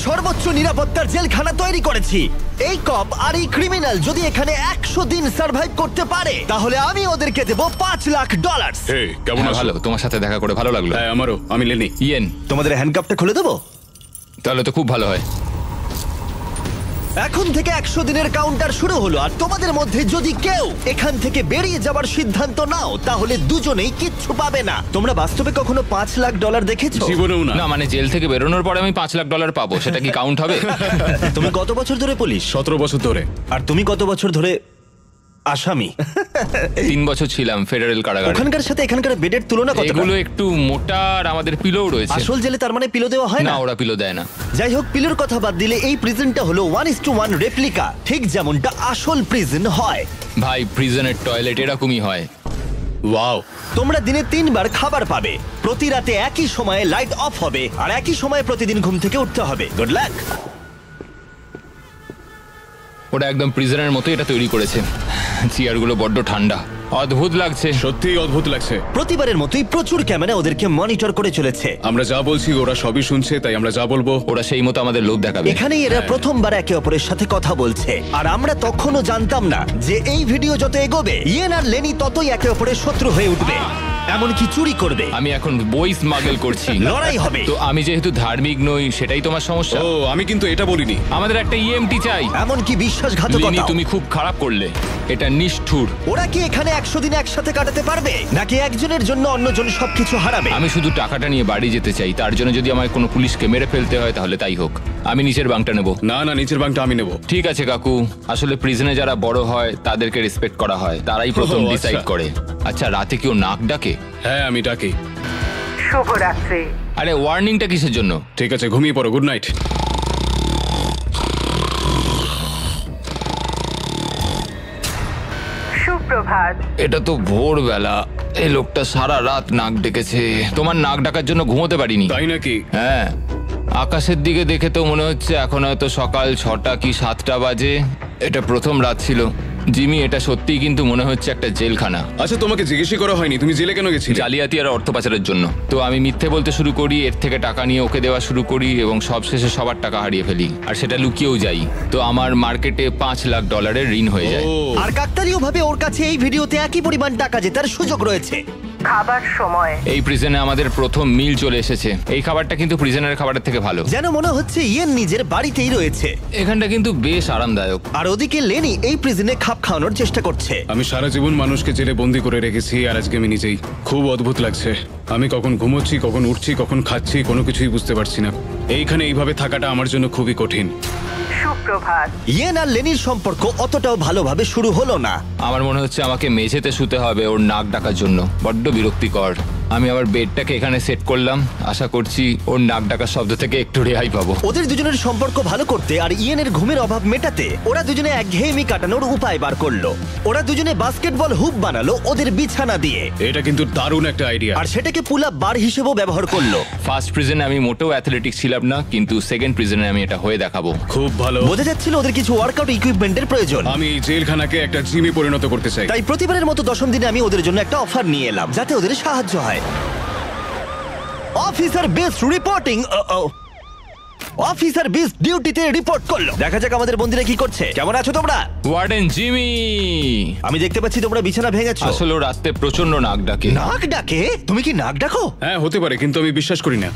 সর্বোচ্চ নিরাপত্তার জেলখানা তৈরি করেছি। এই কপ আর এই ক্রিমিনাল যদি এখানে 100 দিন সার্ভাইভ করতে পারে তাহলে আমি ওদেরকে দেব $5,00,000। হেই, কেমন আছো? ভালো, তোমার সাথে দেখা করে ভালো লাগলো। হ্যাঁ, আমারও। আমি লেনি। ইয়েন, তোমাদের হ্যান্ডকাপটা খুলে দেবো? তাহলে তো খুব ভালো হয়। এখন থেকে 100 দিনের কাউন্টার শুরু হলো, আর তোমাদের মধ্যে যদি কেউ এখান থেকে বেরিয়ে যাবার সিদ্ধান্ত নাও তাহলে দুজনেই কিচ্ছু পাবে না। তোমরা বাস্তবে কখনো $5,00,000 দেখেছো? জীবনেও না। না মানে জেল থেকে বেরোনোর পরে আমি $5,00,000 পাবো, সেটা কি কাউন্ট হবে? তুমি কত বছর ধরে পুলিশ? 17 বছর ধরে। আর তুমি কত বছর ধরে আসামি? 3 বছর ছিলাম ফেডারেল কারাগারে। ওখানকার সাথে এখানকার বেডের তুলনা কত? এগুলো একটু মোটা আর আমাদের পিলোও রয়েছে। আসল জেলে তার মানে পিলো দেওয়া হয় না, না? ওরা পিলো দেয় না। যাই হোক, পিলোর কথা বাদ দিলে এই প্রিজনটা হলো 1:1 রেপ্লিকা, ঠিক যেমনটা আসল প্রিজন হয়। ভাই, প্রিজনের টয়লেট এরকমই হয়। ওয়াও। তোমরা দিনে 3 বার খাবার পাবে, প্রতি রাতে একই সময়ে লাইট অফ হবে, আর একই সময়ে প্রতিদিন ঘুম থেকে উঠতে হবে। Good luck. ওটা একদম প্রিজনের মতো এটা তৈরি করেছে। চেয়ারগুলো বড্ড ঠান্ডা, অদ্ভুত লাগছে। সত্যিই অদ্ভুত লাগছে। প্রতিবারের মতোই প্রচুর ক্যামেরা ওদেরকে মনিটর করে চলেছে। আমরা যা বলছি ওরা সবই শুনছে, তাই আমরা যা বলবো ওরা সেই মতো আমাদের লোভ দেখাবে। এখানেই এরা প্রথমবার একে অপরের সাথে কথা বলছে, আর আমরা তখনও জানতাম না যে এই ভিডিও যত এগোবে ইয়েন আর লেনি ততই একে অপরের শত্রু হয়ে উঠবে, এমনকি চুরি করবে। আমি এখন বই স্মাগল করছি। লড়াই হবে। তো আমি যেহেতু ধার্মিক নই, সেটাই তোমার সমস্যা। ও, আমি কিন্তু এটা বলিনি। আমাদের একটা ইএমটি চাই। এমনকি লিনি, বিশ্বাসঘাতকতা। তুমি খুব খারাপ করলে, এটা নিষ্ঠুর। ওরা কি এখানে 100 দিন একসাথে কাটাতে পারবে, নাকি একজনের জন্য অন্যজন সবকিছু হারাবে? আমি শুধু টাকাটা নিয়ে বাড়ি যেতে চাই, তার জন্য যদি আমায় কোনো পুলিশকে মেরে ফেলতে হয় তাহলে তাই হোক। আমি নিচের বাংটা নেব। না না, নিচের বাংটা আমি নেব। ঠিক আছে কাকু, আসলে প্রিজনে যারা বড় হয় তাদেরকে রেসপেক্ট করা হয়, তারাই প্রথম আচ্ছা। ডিসাইড করে। আচ্ছা, রাতে কেউ নাক ডাকে? হ্যাঁ, আমি ডাকি। শুভরাত্রি। আরে ওয়ার্নিংটা কিসের জন্য? ঠিক আছে, ঘুমিয়ে পড়ো। Good night. সুপ্রভাত। এটা তো ভোরবেলা, এই লোকটা সারা রাত নাক ডেকেছে। তোমার নাক ডাকার জন্য ঘুমোতে পারিনি। তাই নাকি? হ্যাঁ, আকাশের দিকে দেখে তো মনে হচ্ছে এখন হয়তো সকাল 6টা কি 7টা বাজে। এটা প্রথম রাত ছিল। জিমি, এটা সত্যিই কিন্তু মনে হচ্ছে একটা জেলখানা। আচ্ছা, তোমাকে জিজ্ঞেসই করা হয়নি তুমি জেলে কেন গেছিলে? জালিয়াতি আর অর্থ পাচারের জন্য। তো আমি মিথ্যে বলতে শুরু করি, এর থেকে টাকা নিয়ে ওকে দেওয়া শুরু করি, এবং সবশেষে সবার টাকা হারিয়ে ফেলি, আর সেটা লুকিয়েও যাই। তো আমার মার্কেটে $5,00,000 ঋণ হয়ে যায়। ও, আর কাকতালীয় ভাবে ওর কাছে এই ভিডিওতে একই পরিমাণ টাকা জেতার সুযোগ রয়েছে। খাবার সময়। এই প্রিজনে আমাদের প্রথম মিল চলে এসেছে। এই খাবারটা কিন্তু প্রিজনের খাবারের থেকে ভালো। যেন মনে হচ্ছে ইয়েন নিজের বাড়িতেই রয়েছে। এখানটা কিন্তু বেশ আরামদায়ক। আর ওদিকে লেনি এই প্রিজনে খাপ খাওয়ানোর চেষ্টা করছে। আমি সারা জীবন মানুষকে জেলে বন্দি করে রেখেছি, আর আজকে আমি নিজেই। খুব অদ্ভুত লাগছে। আমি কখন ঘুমোচ্ছি, কখন উঠছি, কখন খাচ্ছি, কোনো কিছুই বুঝতে পারছি না। এইখানে এইভাবে থাকাটা আমার জন্য খুবই কঠিন। সুপ্রভাত। ইয়েন আর লেনির সম্পর্ক অতটাও ভালোভাবে শুরু হলো না। আমার মনে হচ্ছে আমাকে মেঝেতে শুতে হবে ওর নাক ডাকার জন্য। বড্ড বিরক্তিকর। আমি আবার বেডটাকে এখানে সেট করলাম, আশা করছি ওর নাক ডাকার শব্দ থেকে একটু রেহাই পাবো। ওদের দুজনের সম্পর্ক ভালো করতে আর ইয়েনের ঘুমের অভাব মেটাতে ওরা দুজনে একঘেয়েমি কাটানোর উপায় বার করলো। ওরা দুজনে বাস্কেটবল হুপ বানালো ওদের বিছানা দিয়ে, এটা কিন্তু দারুণ একটা আইডিয়া। আর সেটাকে পুল আপ বার হিসেবেও ব্যবহার করলো। ফার্স্ট প্রিজনে আমি মোটেও অ্যাথলেটিক ছিলাম না, কিন্তু সেকেন্ড প্রিজনে আমি এটা হয়ে দেখাবো। খুব ভালো। বোঝা যাচ্ছিল ওদের কিছু ওয়ার্কআউট ইকুইপমেন্টের প্রয়োজন। আমি এই জেলখানাকে একটা জিমে পরিণত করতে চাই। তাই প্রতিবারের মতো 10ম দিনে আমি ওদের জন্য একটা অফার নিয়ে এলাম, যাতে ওদের সাহায্য হয়। Officer best reporting. Officer best ডিউটিতে রিপোর্ট করলো। দেখা যাক আমাদের বন্দিরা কি করছে। কেমন আছো তোমরা? ওয়ার্ডেন জিমি, আমি দেখতে পাচ্ছি তোমরা বিছানা ভেঙেছো। আসলে ও রাতে প্রচন্ড নাক ডাকে। নাক ডাকে? তুমি কি নাক ডাকো? হ্যাঁ, হতে পারে, কিন্তু আমি বিশ্বাস করি না।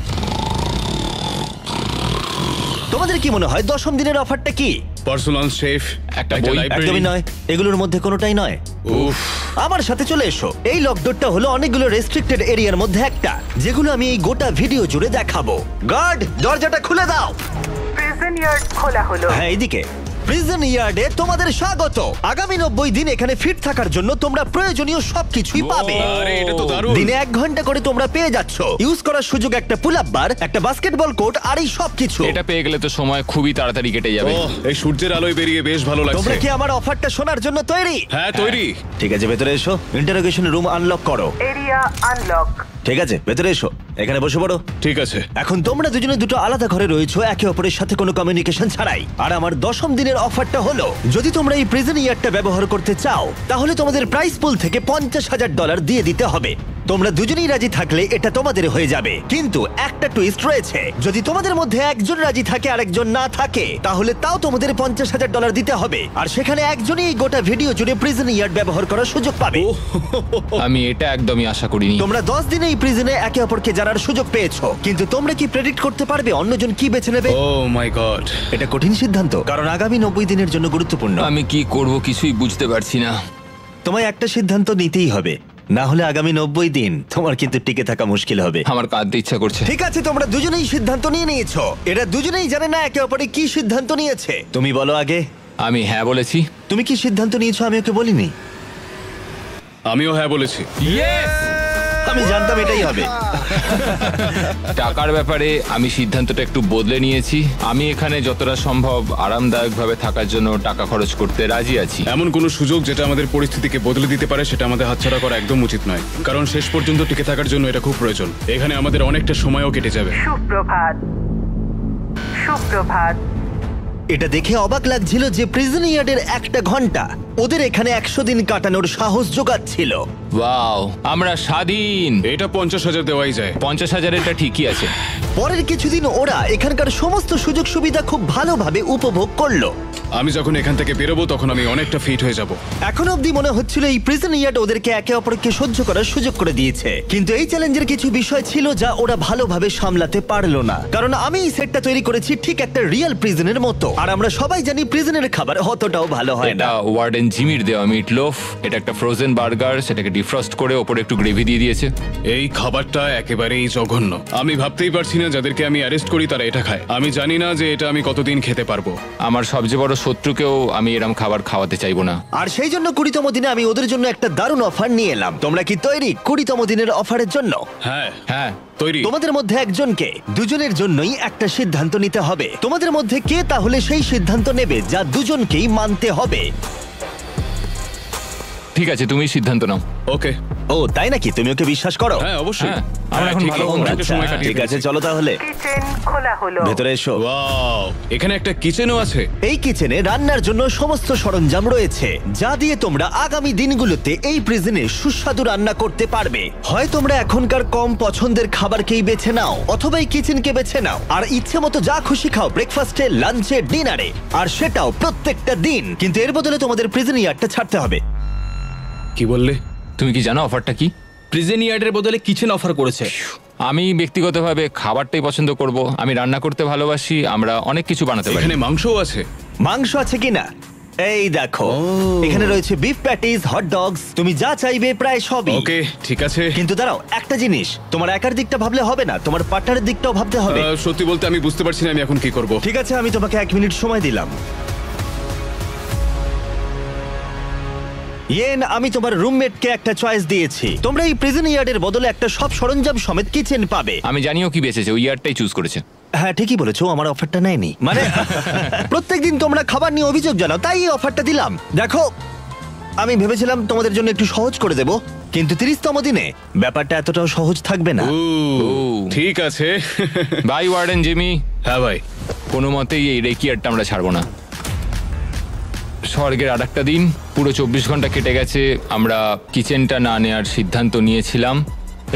তোমাদের কি মনে হয় 10ম দিনের অফারটা কি? পার্সোনাল শেফ, একটা বই। একদমই নয়, এগুলোর মধ্যে কোনোটাই নয়। উফ, আমার সাথে চলে এসো। এই লকডাউনটা হলো অনেকগুলো রেস্ট্রিক্টেড এরিয়ার মধ্যে একটা, যেগুলো আমি এই গোটা ভিডিও জুড়ে দেখাবো। গার্ড, দরজাটা খুলে দাও। প্রিজন ইয়ার্ড খোলা হলো। হ্যাঁ, এইদিকে। প্রিজন ইয়ার্ডে তোমাদের স্বাগত। আগামী 90 দিন এখানে ফিট থাকার জন্য তোমরা প্রয়োজনীয় সবকিছুই পাবে। আরে এটা তো দারুণ। দিনে 1 ঘন্টা করে তোমরা পেয়ে যাচ্ছ। ইউজ করার সুযোগ একটা পুল আপ বার, একটা বাস্কেটবল কোর্ট, আর এই সবকিছু। এটা পেয়ে গেলে তো সময় খুবই তাড়াতাড়ি কেটে যাবে। ওহ, এই সূর্যের আলোয় বেরিয়ে বেশ ভালো তোমরা লাগছে। কি আমার অফারটা শোনার জন্য তৈরি? হ্যাঁ, তৈরি। ঠিক আছে, ভেতরে এসো। ইন্টারোগেশন রুম আনলক করো। Area unlock. ঠিক আছে, ভেতরে এসো। এখানে বসে পড়ো। ঠিক আছে। এখন তোমরা দুজনে দুটো আলাদা ঘরে রয়েছো, একে অপরের সাথে কোনো কমিউনিকেশন ছাড়াই। আর আমার 10ম দিনের অফারটা হলো, যদি তোমরা এই প্রিজন ইয়ারটা ব্যবহার করতে চাও তাহলে তোমাদের প্রাইস পুল থেকে $50,000 দিয়ে দিতে হবে। তোমরা দুজনেই রাজি থাকলে এটা তোমাদের হয়ে যাবে, কিন্তু একটা টুইস্ট রয়েছে। যদি তোমাদের মধ্যে একজন রাজি থাকে আর একজন না থাকে, তাহলে তাও তোমাদের $50,000 দিতে হবে, আর সেখানে একজনই এই গোটা ভিডিও জুড়ে প্রিজন ইয়ার্ড ব্যবহার করার সুযোগ পাবে। আমি এটা একদমই আশা করিনি। তোমরা 10 দিনে এই প্রিজনে একে অপরকে জানার সুযোগ পেয়েছো, কিন্তু তোমরা কি প্রেডিক্ট করতে পারবে অন্যজন কি বেছে নেবে? ও মাই গড। এটা কঠিন সিদ্ধান্ত, কারণ আগামী 90 দিনের জন্য গুরুত্বপূর্ণ। আমি কি করব কিছুই বুঝতে পারছি না। তোমায় একটা সিদ্ধান্ত নিতেই হবে, না হলে আগামী 90 দিন তোমার কিন্তু টিকে থাকা মুশকিল হবে। আমার কাঁদতে ইচ্ছা করছে। ঠিক আছে, তোমরা দুজনেই সিদ্ধান্ত নিয়ে নিয়েছো। এরা দুজনেই জানে না একে অপরে কি সিদ্ধান্ত নিয়েছে। তুমি বলো আগে। আমি হ্যাঁ বলেছি। তুমি কি সিদ্ধান্ত নিয়েছো আমি ওকে বলিনি? আমিও হ্যাঁ বলেছি। আমি জানতাম এটাই হবে। টাকার ব্যাপারে আমি সিদ্ধান্তটা একটু বদলে নিয়েছি। আমি এখানে যতটা সম্ভব আরামদায়কভাবে থাকার জন্য টাকা খরচ করতে রাজি আছি। এমন কোনো সুযোগ যেটা আমাদের পরিস্থিতিকে বদলে দিতে পারে সেটা আমাদের হাতছাড়া করা একদম উচিত নয়, কারণ শেষ পর্যন্ত টিকে থাকার জন্য এটা খুব প্রয়োজন। এখানে আমাদের অনেকটা সময়ও কেটে যাবে। সুপ্রভাত। সুপ্রভাত। এটা দেখে অবাক লাগছিল যে প্রিজন ইয়ার্ডের একটা ঘন্টা ওদের এখানে 100 দিন কাটানোর সাহস জোগাচ্ছিল। ওয়াও, আমরা স্বাধীন। এটা 50,000 দেওয়াই যায়। 50,000 এটা ঠিকই আছে। পরের কিছুদিন ওরা এখানকার সমস্ত সুযোগ সুবিধা খুব ভালোভাবে উপভোগ করলো। আমি যখন এখান থেকে বেরোবো তখন আমি অনেকটা ফিট হয়ে যাব। এখন অবধি মনে হচ্ছিল এই প্রিজন ইয়ার্ড ওদেরকে একে অপরকে সহ্য করার সুযোগ করে দিয়েছে, কিন্তু এই চ্যালেঞ্জের কিছু বিষয় ছিল যা ওরা ভালোভাবে সামলাতে পারলো না। কারণ আমি এই সেটটা তৈরি করেছি ঠিক একটা রিয়েল প্রিজনের মতো, আর আমরা সবাই জানি প্রিজনের খাবার অতটাও ভালো হয় না। এটা ওয়ার্ডেন জিমির দেওয়া মিট লোফ। এটা একটা ফ্রোজেন বার্গার, সেটাকে ডিফ্রস্ট করে ওপরে একটু গ্রেভি দিয়ে দিয়েছে। এই খাবারটা একেবারেই জঘন্য। আমি ভাবতেই পারছি না যাদেরকে আমি অ্যারেস্ট করি তারা এটা খায়। আমি জানি না যে এটা আমি কতদিন খেতে পারবো। আমার সবচেয়ে বড় শত্রুকেও আমি এরকম খাবার খাওয়াতে চাইবো না। আর সেই জন্য 20তম দিনে আমি ওদের জন্য একটা দারুণ অফার নিয়ে এলাম। তোমরা কি তৈরি 20তম দিনের অফারের জন্য? হ্যাঁ হ্যাঁ, তৈরি। তোমাদের মধ্যে একজনকে দুজনের জন্যই একটা সিদ্ধান্ত নিতে হবে। তোমাদের মধ্যে কে তাহলে সেই সিদ্ধান্ত নেবে যা দুজনকেই মানতে হবে? ঠিক আছে, তুমি সিদ্ধান্ত নাও। ওকে। ও তাই নাকি? তুমি ওকে বিশ্বাস করো? হ্যাঁ অবশ্যই। হ্যাঁ, আমরা এখন ঠিক ভালো আছে, বন্ধু। অনেকটা সময় আচ্ছা, কাটিয়ে ঠিক আছে, ফেলেছি। চলো তাহলে কিচেন খোলা হলো। ভেতরে এসো। ওয়াও, এখানে একটা কিচেনও আছে। এই কিচেনে রান্নার জন্য সমস্ত সরঞ্জাম রয়েছে, যা দিয়ে তোমরা আগামী দিনগুলোতে এই প্রিজনে সুস্বাদু রান্না করতে পারবে। হয় তোমরা এখনকার কম পছন্দের খাবারকেই বেছে নাও, অথবা এই কিচেনকে বেছে নাও আর ইচ্ছে মতো যা খুশি খাও ব্রেকফাস্টে, লাঞ্চে, ডিনারে, আর সেটাও প্রত্যেকটা দিন। কিন্তু এর বদলে তোমাদের প্রিজন ইয়ার্ডটা ছাড়তে হবে। কি বললে? তুমি কি জানো অফারটা কি? প্রিজন ইয়ার্ডের বদলে কিচেন অফার করেছে। আমি ব্যক্তিগতভাবে খাবারটাই পছন্দ করব। আমি রান্না করতে ভালোবাসি। আমরা অনেক কিছু বানাতে পারি। এখানে মাংসও আছে। মাংস আছে কিনা? এই দেখো, এখানে রয়েছে বিফ প্যাটিস, হট ডগস, তুমি যা চাইবে প্রায় সবই। ওকে, ঠিক আছে। কিন্তু দাঁড়াও, একটা জিনিস, তোমার একার দিকটা ভাবলে হবে না, তোমার পার্টনারের দিকটাও ভাবতে হবে। সত্যি বলতে আমি বুঝতে পারছি না আমি এখন কি করব। ঠিক আছে, আমি তোমাকে 1 মিনিট সময় দিলাম। ইয়েন, আমি তোমার রুমমেটকে একটা চয়েস দিয়েছি। তোমরা এই প্রিজন ইয়ার্ডের বদলে একটা সব সরঞ্জাম সমেত কিচেন পাবে। আমি জানিও কি বেঁচেছে, ওই ইয়ারটাই চুজ করেছে। হ্যাঁ ঠিকই বলেছো, আমার অফারটা নেয়নি। মানে প্রত্যেকদিন তোমরা খাবার নিয়ে অভিযোগ জানাও, তাই এই অফারটা দিলাম। দেখো, আমি ভেবেছিলাম তোমাদের জন্য একটু সহজ করে দেব, কিন্তু 30তম দিনে ব্যাপারটা এতটাও সহজ থাকবে না। ঠিক আছে। Bye warden Jimmy. হ্যাঁ ভাই। কোনো মতেই এই রেকিয়ারটা আমরা ছাড়বো না। স্বর্গের আর একটা দিন, পুরো 24 ঘন্টা কেটে গেছে। আমরা কিচেনটা না নেওয়ার সিদ্ধান্ত নিয়েছিলাম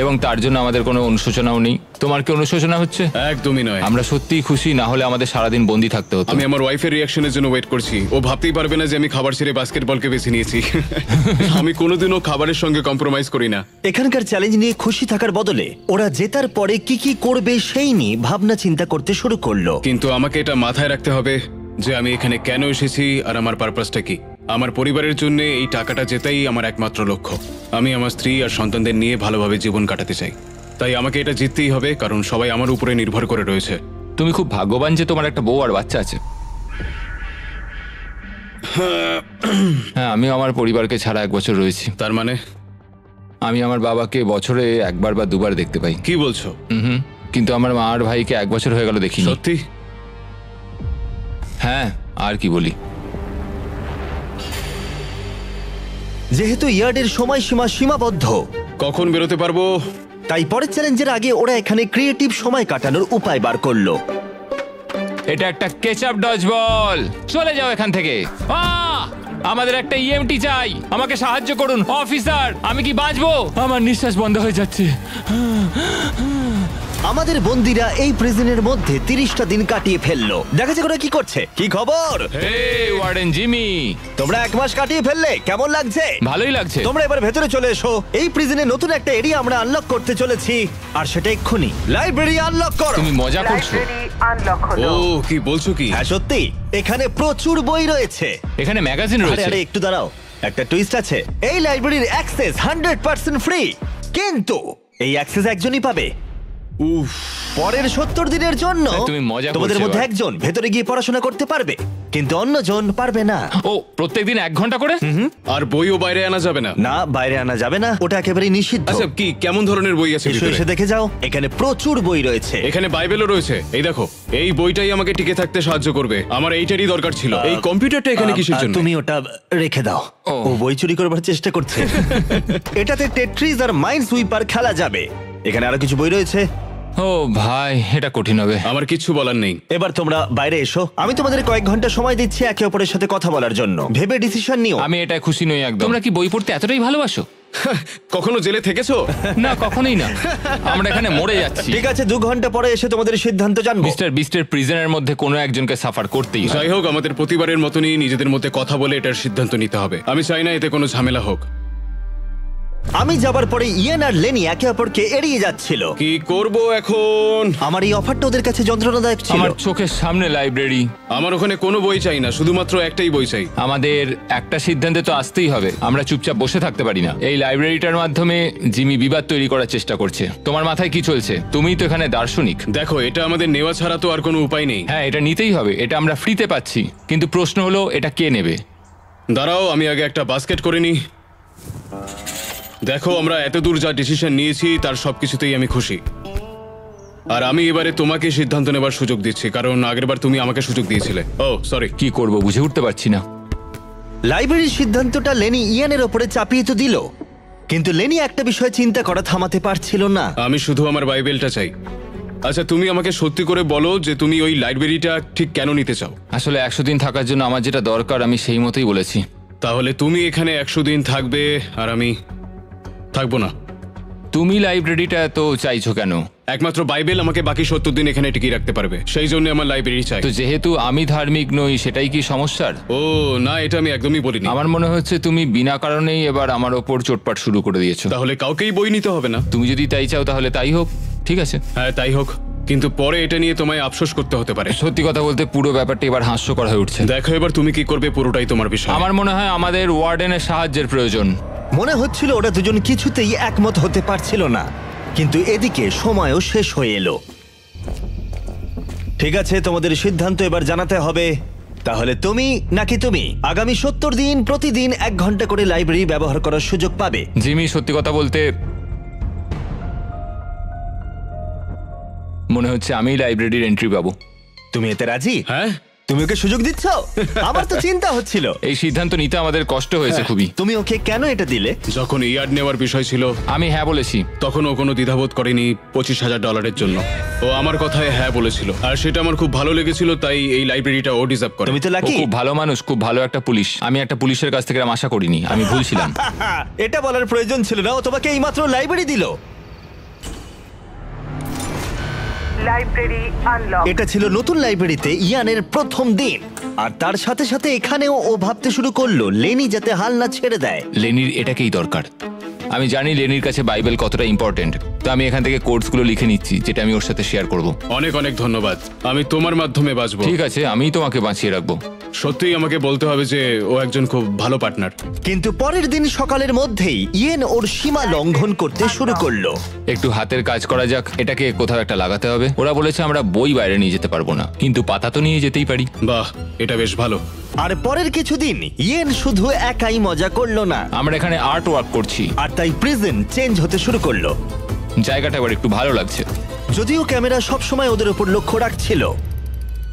এবং তার জন্য আমাদের কোনো অনুশোচনাও নেই। তোমার কি অনুশোচনা হচ্ছে? একদমই নয়। আমরা সত্যিই খুশি, না হলে আমাদের সারাদিন বন্দি থাকতে হতো। আমি আমার ওয়াইফের রিঅ্যাকশনের জন্য ওয়েট করছি। ও ভাবতেই পারবে না যে আমি খাবার ছেড়ে বাস্কেটবলকে বেছে নিয়েছি। আমি কোনোদিনও খাবারের সঙ্গে কম্প্রোমাইজ করি না। এখানকার চ্যালেঞ্জ নিয়ে খুশি থাকার বদলে ওরা জেতার পরে কি কি করবে সেই নিয়ে ভাবনা চিন্তা করতে শুরু করলো। কিন্তু আমাকে এটা মাথায় রাখতে হবে যে আমি এখানে কেন এসেছি আর আমার পারপাসটা কি। আমার পরিবারের জন্য এই টাকাটা জেতাই আমার একমাত্র লক্ষ্য। আমি আমার স্ত্রী আর সন্তানদের নিয়ে ভালোভাবে জীবন কাটাতে চাই, তাই আমাকে এটা জিততেই হবে, কারণ সবাই আমার উপরে নির্ভর করে রয়েছে। তুমি খুব ভাগ্যবান যে তোমার একটা বউ আর বাচ্চা আছে। হ্যাঁ, আমি আমার পরিবারকে ছাড়া 1 বছর রয়েছি। তার মানে? আমি আমার বাবাকে বছরে 1বার বা 2বার দেখতে পাই। কি বলছো? হুম, কিন্তু আমার মা আর ভাইকে 1 বছর হয়ে গেল দেখিনি। সত্যি? হ্যাঁ, আর কি বলি। যেহেতু ইয়ার্ডের সময়সীমা সীমাবদ্ধ, কখন বেরোতে পারবো? তাই পরের চ্যালেঞ্জের আগে ওরা এখানে ক্রিয়েটিভ সময় কাটানোর উপায় বার করলো। এটা একটা কেচাপ ডজ বল। চলে যাও এখান থেকে। আমাদের একটা ইএমটি চাই, আমাকে সাহায্য করুন অফিসার। আমি কি বাঁচবো? আমার নিঃশ্বাস বন্ধ হয়ে যাচ্ছে। আমাদের বন্দিরা এই প্রিজনের মধ্যে 30টা দিন কাটিয়ে ফেললো। দেখা যাক ওরা কি করছে। কি খবর? হে ওয়ার্ডেন জিমি, তোমরা 1 মাস কাটিয়ে ফেললে, কেমন লাগছে? ভালোই লাগছে। তোমরা এবার ভেতরে চলে এসো। এই প্রিজনে নতুন একটা এরিয়া আমরা আনলক করতে চলেছি, আর সেটা এক্ষুনি। লাইব্রেরি আনলক করো। তুমি মজা করছো? লাইব্রেরি আনলক হলো। ও কি বলছো কি? হ্যাঁ সত্যি, এখানে প্রচুর বই রয়েছে। এখানে ম্যাগাজিন আরে রয়েছে। আরে একটু দাঁড়াও, একটা টুইস্ট আছে। এই লাইব্রেরির অ্যাক্সেস 100% ফ্রি, কিন্তু এই অ্যাক্সেস একজনই পাবে। উফ, পরের 70 দিনের জন্য তুমি মজা করছো তোমাদের মধ্যে এবার। একজন ভেতরে গিয়ে পড়াশোনা করতে পারবে, কিন্তু অন্যজন পারবে না। ও প্রত্যেকদিন 1 ঘন্টা করে? আর বইও বাইরে আনা যাবে না? না, বাইরে আনা যাবে না, ওটা একেবারেই নিষিদ্ধ। আচ্ছা, কি কেমন ধরনের বই আছে এসো ভিতরে? এসে দেখে যাও, এখানে প্রচুর বই রয়েছে। এখানে বাইবেলও রয়েছে। এই দেখো, এই বইটাই আমাকে টিকে থাকতে সাহায্য করবে। আমার এইটারই দরকার ছিল। এই কম্পিউটারটা এখানে কিসের জন্য? তুমি ওটা রেখে দাও। ও। ও বই চুরি করবার চেষ্টা করছে। এটাতে টেট্রিস আর মাইন্ড সুইপার খেলা যাবে। এখানে আরো কিছু বই রয়েছে। ও ভাই, এটা কঠিন হবে। আমার কিচ্ছু বলার নেই। এবার তোমরা বাইরে এসো, আমি তোমাদের কয়েক ঘন্টা সময় দিচ্ছি একে অপরের সাথে কথা বলার জন্য। ভেবে ডিসিশন নিও। আমি এটা খুশি নই একদম। তোমরা কি বই পড়তে এতটাই ভালোবাসো? কখনো জেলে থেকেছো? না, কখনোই না। আমরা এখানে মরে যাচ্ছি। ঠিক আছে, 2 ঘন্টা পরে এসে তোমাদের সিদ্ধান্ত জানবো। মিস্টার বিস্টের প্রিজনের মধ্যে কোনো একজনকে সাফার করতেই হয়। যাই হোক, আমাদের প্রতিবারের মতনই নিজেদের মধ্যে কথা বলে এটার সিদ্ধান্ত নিতে হবে। আমি চাই না এতে কোনো ঝামেলা হোক। আমি যাবার পরে ইয়েন আর লেনি একে অপরকে এড়িয়ে যাচ্ছিল। কি করব এখন? আমার এই অফারটা ওদের কাছে যন্ত্রণাদায়ক ছিল। আমার চোখের সামনে লাইব্রেরি। আমার ওখানে কোনো বই চাই না, শুধুমাত্র একটাই বই চাই। আমাদের একটা সিদ্ধান্তে তো আসতেই হবে। আমরা চুপচাপ বসে থাকতে পারি না। এই লাইব্রেরিটার মাধ্যমে জিমি বিবাদ তৈরি করার চেষ্টা করছে। তোমার মাথায় কি চলছে? তুমিই তো এখানে দার্শনিক। দেখো, এটা আমাদের নেওয়া ছাড়া তো আর কোনো উপায় নেই। হ্যাঁ, এটা নিতেই হবে। এটা আমরা ফ্রিতে পাচ্ছি, কিন্তু প্রশ্ন হলো এটা কে নেবে? দাঁড়াও, আমি আগে একটা বাস্কেট করে নিই। দেখো, আমরা এত দূর যা ডিসিশন নিয়েছি তার সবকিছুতেই আমি খুশি। আর আমি এবারে তোমাকে সিদ্ধান্ত নেবার সুযোগ দিচ্ছি, কারণ আগেরবার তুমি আমাকে সুযোগ দিয়েছিলে। ও সরি। কি করব বুঝে উঠতে পারছি না। লাইব্রেরির সিদ্ধান্তটা লেনি ইয়ানের ওপরে চাপিয়ে তো দিল, কিন্তু লেনি একটা বিষয় চিন্তা করা থামাতে পারছিল না। আমি শুধু আমার বাইবেলটা চাই। আচ্ছা, তুমি আমাকে সত্যি করে বলো যে তুমি ওই লাইব্রেরিটা ঠিক কেন নিতে চাও? আসলে 100 দিন থাকার জন্য আমার যেটা দরকার আমি সেই মতোই বলেছি। তাহলে তুমি এখানে 100 দিন থাকবে আর আমি থাকবো না। তুমি লাইব্রেরিটা এত চাইছো কেন? একমাত্র বাইবেল আমাকে বাকি 70 দিন এখানে টিকিয়ে রাখতে পারবে, সেই জন্য আমার লাইব্রেরি চাই। তো যেহেতু আমি ধার্মিক নই, সেটাই কি সমস্যার? ও না, এটা আমি একদমই বলিনি। আমার মনে হচ্ছে তুমি বিনা কারণেই এবার আমার ওপর চোটপাট শুরু করে দিয়েছো। তাহলে কাউকেই বই নিতে হবে না? তুমি যদি তাই চাও তাহলে তাই হোক, ঠিক আছে। হ্যাঁ, তাই হোক, কিন্তু পরে এটা নিয়ে তোমায় আফসোস করতে হতে পারে। সত্যি কথা বলতে পুরো ব্যাপারটা এবার হাস্যকর হয়ে উঠছে। দেখো, এবার তুমি কি করবে পুরোটাই তোমার বিষয়। আমার মনে হয় আমাদের ওয়ার্ডেনের সাহায্যের প্রয়োজন। মনে হচ্ছিল ওরা দুজন কিছুতেই একমত হতে পারছিল না, কিন্তু এদিকে সময়ও শেষ হয়ে এলো। ঠিক আছে, তোমাদের সিদ্ধান্ত এবার জানাতে হবে। তাহলে তুমি নাকি তুমি? আগামী 70 দিন প্রতিদিন 1 ঘন্টা করে লাইব্রেরি ব্যবহার করার সুযোগ পাবে। জিমি, সত্যি কথা বলতে মনে হচ্ছে আমি লাইব্রেরির এন্ট্রি পাবো। তুমি এতে রাজি? হ্যাঁ, তুমি ওকে সুযোগ দিচ্ছ? আমার তো চিন্তা হচ্ছিল। এই সিদ্ধান্ত নিতে আমাদের কষ্ট হয়েছে খুবই। তুমি ওকে কেন এটা দিলে? যখন ইয়ার্ড নেওয়ার বিষয় ছিল আমি হ্যাঁ বলেছি। তখন ও কোনো দ্বিধাবোধ করেনি $25,000 জন্য। ও আমার কথায় হ্যাঁ বলেছিল, আর সেটা আমার খুব ভালো লেগেছিল, তাই এই লাইব্রেরিটা ও ডিজার্ভ করে। তুমি তো ও লাকি। খুব ভালো মানুষ, খুব ভালো একটা পুলিশ। আমি একটা পুলিশের কাছ থেকে এরম আশা করিনি, আমি ভুলছিলাম। এটা বলার প্রয়োজন ছিল না, ও তোমাকে এইমাত্র লাইব্রেরি দিল। Library unlock. এটা ছিল নতুন লাইব্রেরিতে ইয়ানের প্রথম দিন, আর তার সাথে সাথে এখানেও ও ভাবতে শুরু করলো লেনি যাতে হাল না ছেড়ে দেয়। লেনির এটাকেই দরকার। আমি জানি লেনির কাছে বাইবেল কতটা ইম্পর্টেন্ট, তো আমি এখান থেকে কোর্সগুলো লিখে নিচ্ছি যেটা আমি ওর সাথে শেয়ার করব। অনেক অনেক ধন্যবাদ, আমি তোমার মাধ্যমে বাঁচবো। ঠিক আছে, আমিই তোমাকে বাঁচিয়ে রাখবো। সত্যিই আমাকে বলতে হবে যে ও একজন খুব ভালো পার্টনার। কিন্তু পরের দিন সকালের মধ্যেই ইয়েন ওর সীমা লঙ্ঘন করতে শুরু করলো। একটু হাতের কাজ করা যাক, এটাকে কোথাও একটা লাগাতে হবে। ওরা বলেছে আমরা বই বাইরে নিয়ে যেতে পারবো না, কিন্তু পাতা তো নিয়ে যেতেই পারি। বাহ, এটা বেশ ভালো। আর পরের কিছুদিন ইয়েন শুধু একাই মজা করলো না, আমরা এখানে আর্ট ওয়ার্ক করছি, আর তাই প্রিজন চেঞ্জ হতে শুরু করলো। জায়গাটা এবার একটু ভালো লাগছে। যদিও ক্যামেরা সবসময় ওদের উপর লক্ষ্য রাখছিল,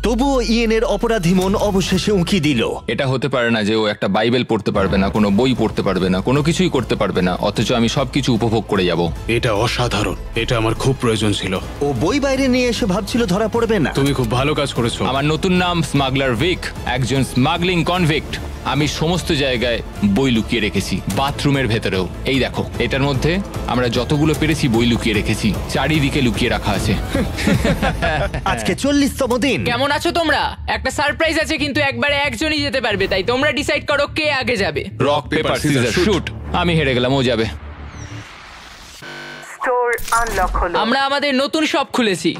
তবুও ইয়েনের অপরাধী মন অবশেষে উঁকি দিল। এটা হতে পারে না যে ও একটা বাইবেল পড়তে পারবে না, কোনো বই পড়তে পারবে না, কোনো কিছুই করতে পারবে না, অথচ আমি সবকিছু উপভোগ করে যাব। এটা অসাধারণ, এটা আমার খুব প্রয়োজন ছিল। ও বই বাইরে নিয়ে এসে ভাবছিল ধরা পড়বে না। তুমি খুব ভালো কাজ করেছো। আমার নতুন নাম স্মাগলার ভিক, একজন স্মাগলিং কনভিক্ট। আমি সমস্ত জায়গায় বই লুকিয়ে রেখেছি, বাথরুমের ভেতরেও। এই দেখো, এটার মধ্যে আমরা যতগুলো পেরেছি বই লুকিয়ে রেখেছি, চারিদিকে লুকিয়ে রাখা আছে। আজকে 40তম দিন। কেমন আছো তোমরা? একটা সারপ্রাইজ আছে, কিন্তু একবারে একজনই যেতে পারবে, তাই তোমরা ডিসাইড করো কে আগে যাবে। Rock paper scissor shoot. আমি হেরে গেলাম, ও যাবে। স্টোর আনলক হলো। আমরা আমাদের নতুন শপ খুলেছি।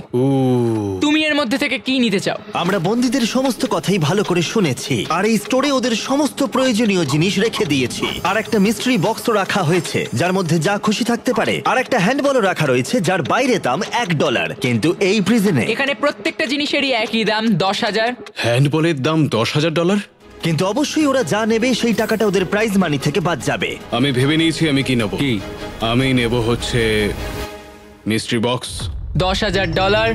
তুমি এর মধ্যে থেকে কি নিতে চাও? আমরা বন্দীদের সমস্ত কথাই ভালো করে শুনেছি, আর এই স্টোরে ওদের সমস্ত প্রয়োজনীয় জিনিস রেখে দিয়েছি। আর একটা মিস্ট্রি বক্সও রাখা হয়েছে যার মধ্যে যা খুশি থাকতে পারে, আর একটা হ্যান্ডবলও রাখা রয়েছে যার বাইরে দাম $1, কিন্তু এই প্রিজনে এখানে প্রত্যেকটা জিনিসেরই একই দাম, 10,000। হ্যান্ডবলের দাম $10,000। কিন্তু অবশ্যই ওরা যা নেবে সেই টাকাটা ওদের প্রাইজ মানি থেকে বাদ যাবে। আমি ভেবে নিয়েছি আমি কি নেব। কি? আমি নেব হচ্ছে মিস্ট্রি বক্স। $10,000।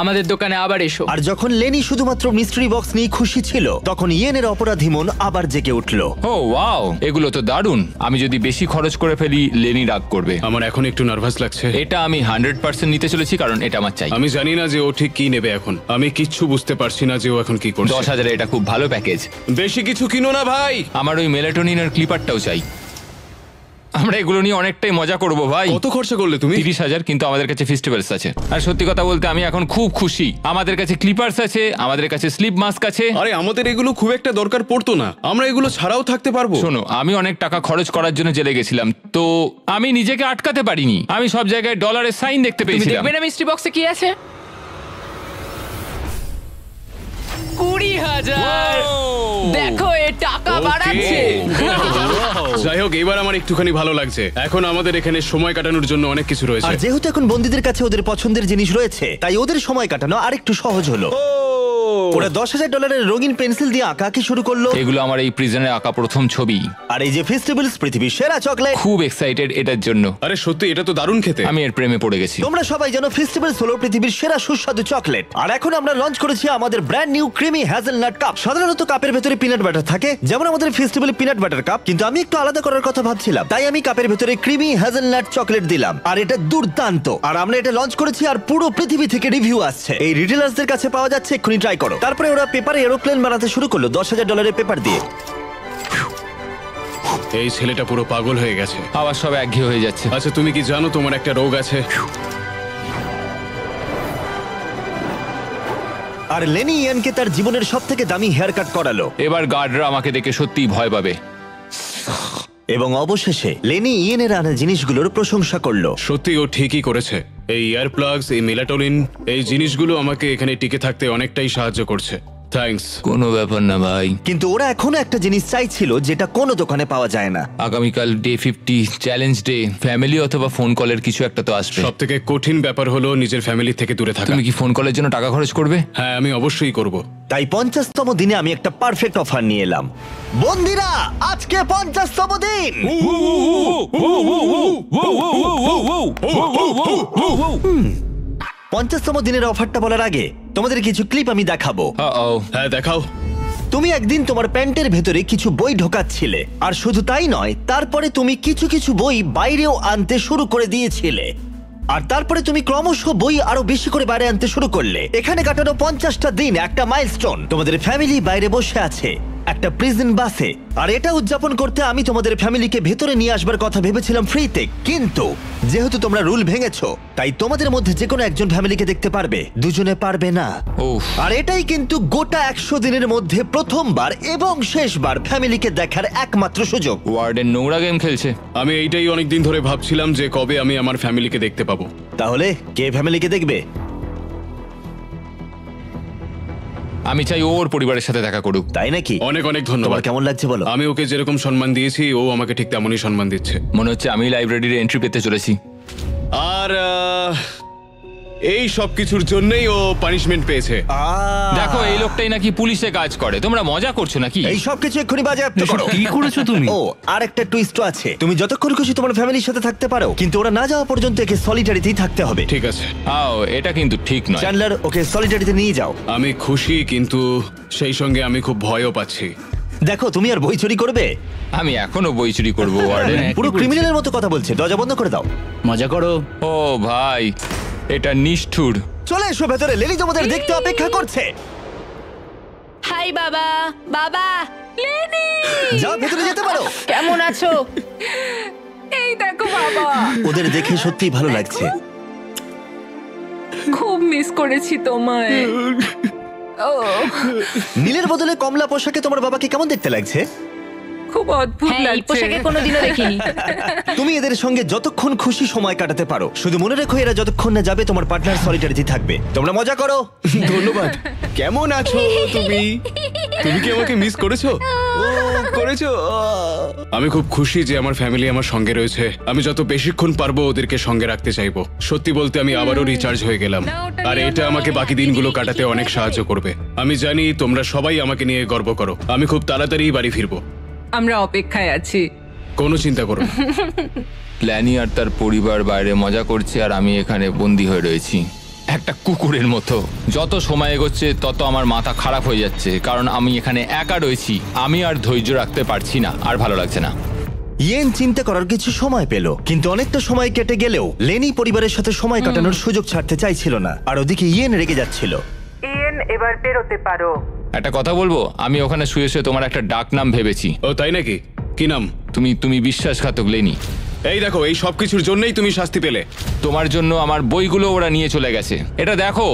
আমাদের দোকানে আবার এসো। আর যখন লেনি শুধুমাত্র মিস্ট্রি বক্স নিয়ে খুশি ছিল, তখন ইয়েনের অপরাধী মন আবার জেগে উঠলো। ও ওয়াও, এগুলো তো দারুণ। আমি যদি বেশি খরচ করে ফেলি, লেনি রাগ করবে। আমার এখন একটু নার্ভাস লাগছে। এটা আমি 100% নিতে চলেছি, কারণ এটা আমার চাই। আমি জানি না যে ও ঠিক কি নেবে এখন। আমি কিচ্ছু বুঝতে পারছি না যে ও এখন কি করছে। 10,000 এটা খুব ভালো প্যাকেজ। বেশি কিছু কিনো না ভাই। আমার ওই মেলাটোনিনের ক্লিপারটাও চাই। আমরা এগুলো নিয়ে অনেকটাই মজা করব ভাই। কত খরচা করলে তুমি? 30,000, কিন্তু আমাদের কাছে ফেস্টিভ্যালস আছে। আর সত্যি কথা বলতে আমি এখন খুব খুশি। আমাদের কাছে ক্লিপার্স আছে, আমাদের কাছে স্লিপ মাস্ক আছে। আরে আমাদের এগুলো খুব একটা দরকার পড়তো না, আমরা এগুলো ছাড়াও থাকতে পারবো। শোনো, আমি অনেক টাকা খরচ করার জন্য জেলে গেছিলাম, তো আমি নিজেকে আটকাতে পারিনি। আমি সব জায়গায় ডলারের সাইন দেখতে তুমি পেয়েছিলাম। দেখবে না মিস্ট্রি বক্সে কি আছে? 20,000। দেখো, এ টাকা বাড়াচ্ছে। যাই হোক, এবার আমার একটুখানি ভালো লাগছে। এখন আমাদের এখানে সময় কাটানোর জন্য অনেক কিছু আর রয়েছে। যেহেতু এখন বন্দীদের কাছে ওদের পছন্দের জিনিস রয়েছে, তাই ওদের সময় কাটানো আরেকটু সহজ হলো। ওরা $10,000 রঙিন পেন্সিল দিয়ে আঁকাকে শুরু করলো। এগুলো আমার এই প্রিজনে আঁকা প্রথম ছবি। আর এই যে ফেস্টিভ্যালস পৃথিবীর সেরা চকলেট, খুব এক্সাইটেড এটার জন্য। আরে সত্যি, এটা তো দারুণ খেতে। আমি এর প্রেমে পড়ে গেছি। তোমরা সবাই জানো ফেস্টিভ্যালস হলো পৃথিবীর সেরা সুস্বাদু চকলেট। আর এখন আমরা লঞ্চ করেছি আমাদের brand new creamy hazelnut cup. সাধারণত কাপের ভেতরে পিনাট বাটার থাকে, যেমন আমাদের ফেস্টিভ্যাল পিনাট বাটার কাপ, কিন্তু আমি একটু আলাদা করার কথা ভাবছিলাম, তাই আমি কাপের ভেতরে ক্রিমি হ্যাজেলনাট চকলেট দিলাম। আর এটা দুর্দান্ত। আর আমরা এটা লঞ্চ করেছি, আর পুরো পৃথিবী থেকে রিভিউ আসছে। এই রিটেলার্সদের কাছে পাওয়া যাচ্ছে, এক্ষুনি ট্রাই করো। তারপরে ওরা পেপারে এরোপ্লেন বানাতে শুরু করলো $10,000 পেপার দিয়ে। এই ছেলেটা পুরো পাগল হয়ে গেছে। আবার সব একঘেয়ে হয়ে যাচ্ছে। আচ্ছা, তুমি কি জানো তোমার একটা রোগ আছে? আর লেনি ইয়ানকে তার জীবনের সবথেকে দামি হেয়ার কাট করালো। এবার গার্ডরা আমাকে দেখে সত্যিই ভয় পাবে। এবং অবশেষে লেনি ইয়েনের আনা জিনিসগুলোর প্রশংসা করলো। সত্যি ও ঠিকই করেছে। এই ইয়ার প্লাগস, এই মেলাটোনিন, এই জিনিসগুলো আমাকে এখানে টিকে থাকতে অনেকটাই সাহায্য করছে। থ্যাঙ্কস। কোনো ব্যাপার না ভাই। কিন্তু ওরা এখনো একটা জিনিস চাইছিল যেটা কোনো দোকানে পাওয়া যায় না। আগামীকাল ডে 50 চ্যালেঞ্জ ডে। ফ্যামিলি অথবা ফোন কলের কিছু একটা তো আসবে। সব থেকে কঠিন ব্যাপার হলো নিজের ফ্যামিলি থেকে দূরে থাকা। তুমি কি ফোন কলের জন্য টাকা খরচ করবে? হ্যাঁ, আমি অবশ্যই করব। তাই 50তম দিনে আমি একটা পারফেক্ট অফার নিয়ে এলাম। বন্ধুরা, আজকে 50তম দিন। 50তম দিনের অফারটা বলার আগে তোমাদের কিছু ক্লিপ আমি দেখাবো। হ্যাঁ, দেখাও। তুমি একদিন তোমার প্যান্টের ভেতরে কিছু বই ঢোকাচ্ছিলে, আর শুধু তাই নয়, তারপরে তুমি কিছু কিছু বই বাইরেও আনতে শুরু করে দিয়েছিলে। আর তারপরে তুমি ক্রমশ বই আরো বেশি করে বাইরে আনতে শুরু করলে। এখানে কাটানো 50টা দিন একটা মাইলস্টোন। তোমাদের ফ্যামিলি বাইরে বসে আছে একটা প্রিজন বাসে, আর এটা উদযাপন করতে আমি তোমাদের ফ্যামিলিকে ভেতরে নিয়ে আসবার কথা ভেবেছিলাম ফ্রিতে। কিন্তু যেহেতু তোমরা রুল ভেঙেছো, তাই তোমাদের মধ্যে যে কোনো একজন ফ্যামিলিকে দেখতে পারবে, দুজনে পারবে না। আর এটাই কিন্তু গোটা 100 দিনের মধ্যে প্রথমবার এবং শেষবার ফ্যামিলিকে দেখার একমাত্র সুযোগ। ওয়ার্ডেন নোংরা গেম খেলছে। আমি এইটাই অনেকদিন ধরে ভাবছিলাম যে কবে আমি আমার ফ্যামিলিকে দেখতে পাবো। তাহলে কে ফ্যামিলিকে দেখবে? আমি চাই ওর পরিবারের সাথে দেখা করুক। তাই নাকি? অনেক অনেক ধন্যবাদ। তোমার কেমন লাগছে বলো? আমি ওকে যেরকম সম্মান দিয়েছি, ও আমাকে ঠিক তেমনই সম্মান দিচ্ছে। মনে হচ্ছে আমি লাইব্রেরির এন্ট্রি পেতে চলেছি। আর এই সব কিছুর জন্যই ও পানিশমেন্ট পেয়েছে। দেখো, এই লোকটাই নাকি পুলিশে কাজ করে। তোমরা মজা করছো নাকি? এই সব কিছু এক্ষুনি বাজেয়াপ্ত করো। কি করেছো তুমি? ও, আর একটা টুইস্টও আছে। তুমি যতক্ষণ খুশি তোমার ফ্যামিলির সাথে থাকতে পারো, কিন্তু ওরা না যাওয়া পর্যন্ত একে সলিটারিতেই থাকতে হবে। ঠিক আছে। এটা কিন্তু ঠিক নয়। চ্যান্ডলার, ওকে সলিটারিতে নিয়ে যাও। আমি খুশি, কিন্তু সেই সঙ্গে আমি খুব ভয়ও পাচ্ছি। দেখো, তুমি আর বই চুরি করবে? আমি এখনো বই চুরি করবো ওয়ার্ডেন। পুরো ক্রিমিনালের মতো কথা বলছে। দরজা বন্ধ করে দাও। মজা করো। ও ভাই, এটা নিষ্ঠুর। চলে এসো ভেতরে, লেলি তোমাদের দেখতে অপেক্ষা করছে। হাই বাবা। বাবা, লেনি। যাও ভেতরে যেতে পারো। কেমন আছো? এই দেখো বাবা, ওদের দেখে সত্যিই ভালো লাগছে। খুব মিস করেছি তোমায়। ও নীলের বদলে কমলা পোশাকে তোমার বাবাকে কেমন দেখতে লাগছে? খুব অদ্ভুত হ্যাঁ, এই লাগছে। পোশাকে কোনোদিনও দেখিনি। তুমি এদের সঙ্গে যতক্ষণ খুশি সময় কাটাতে পারো, শুধু মনে রেখো এরা যতক্ষণ না যাবে তোমার পার্টনার সলিটারিটি থাকবে। তোমরা মজা করো। ধন্যবাদ। কেমন আছো তুমি? তুমি কি আমাকে মিস করেছো? ও করেছো। আমি খুব খুশি যে আমার ফ্যামিলি আমার সঙ্গে রয়েছে। আমি যত বেশিক্ষণ পারবো ওদেরকে সঙ্গে রাখতে চাইবো। সত্যি বলতে আমি আবারও রিচার্জ হয়ে গেলাম, আর এটা আমাকে বাকি দিনগুলো কাটাতে অনেক সাহায্য করবে। আমি জানি তোমরা সবাই আমাকে নিয়ে গর্ব করো। আমি খুব তাড়াতাড়ি বাড়ি ফিরবো। আমরা অপেক্ষায় আছি। কোনো চিন্তা করো না। ল্যানি আর তার পরিবার বাইরে মজা করছে আর আমি এখানে বন্দি হয়ে রয়েছি একটা কুকুরের মতো। যত সময় এগোচ্ছে তত আমার মাথা খারাপ হয়ে যাচ্ছে, কারণ আমি এখানে একা রয়েছি। আমি আর ধৈর্য রাখতে পারছি না, আর ভালো লাগছে না। ইয়েন চিন্তা করার কিছু সময় পেল, কিন্তু অনেকটা সময় কেটে গেলেও লেনি পরিবারের সাথে সময় কাটানোর সুযোগ ছাড়তে চাইছিল না, আর ওদিকে ইয়েন রেগে যাচ্ছিল। ইয়েন, এবার বেরোতে পারো। একটা কথা বলবো, আমি ওখানে শুয়ে শুয়ে তোমার একটা ডাক নাম ভেবেছি। ও তাই নাকি? কি নাম? তুমি বিশ্বাসঘাতক লেনি। এই দেখো, এই সব কিছুর জন্যই তুমি শাস্তি পেলে। তোমার জন্য আমার বইগুলো ওরা নিয়ে চলে গেছে। এটা দেখো,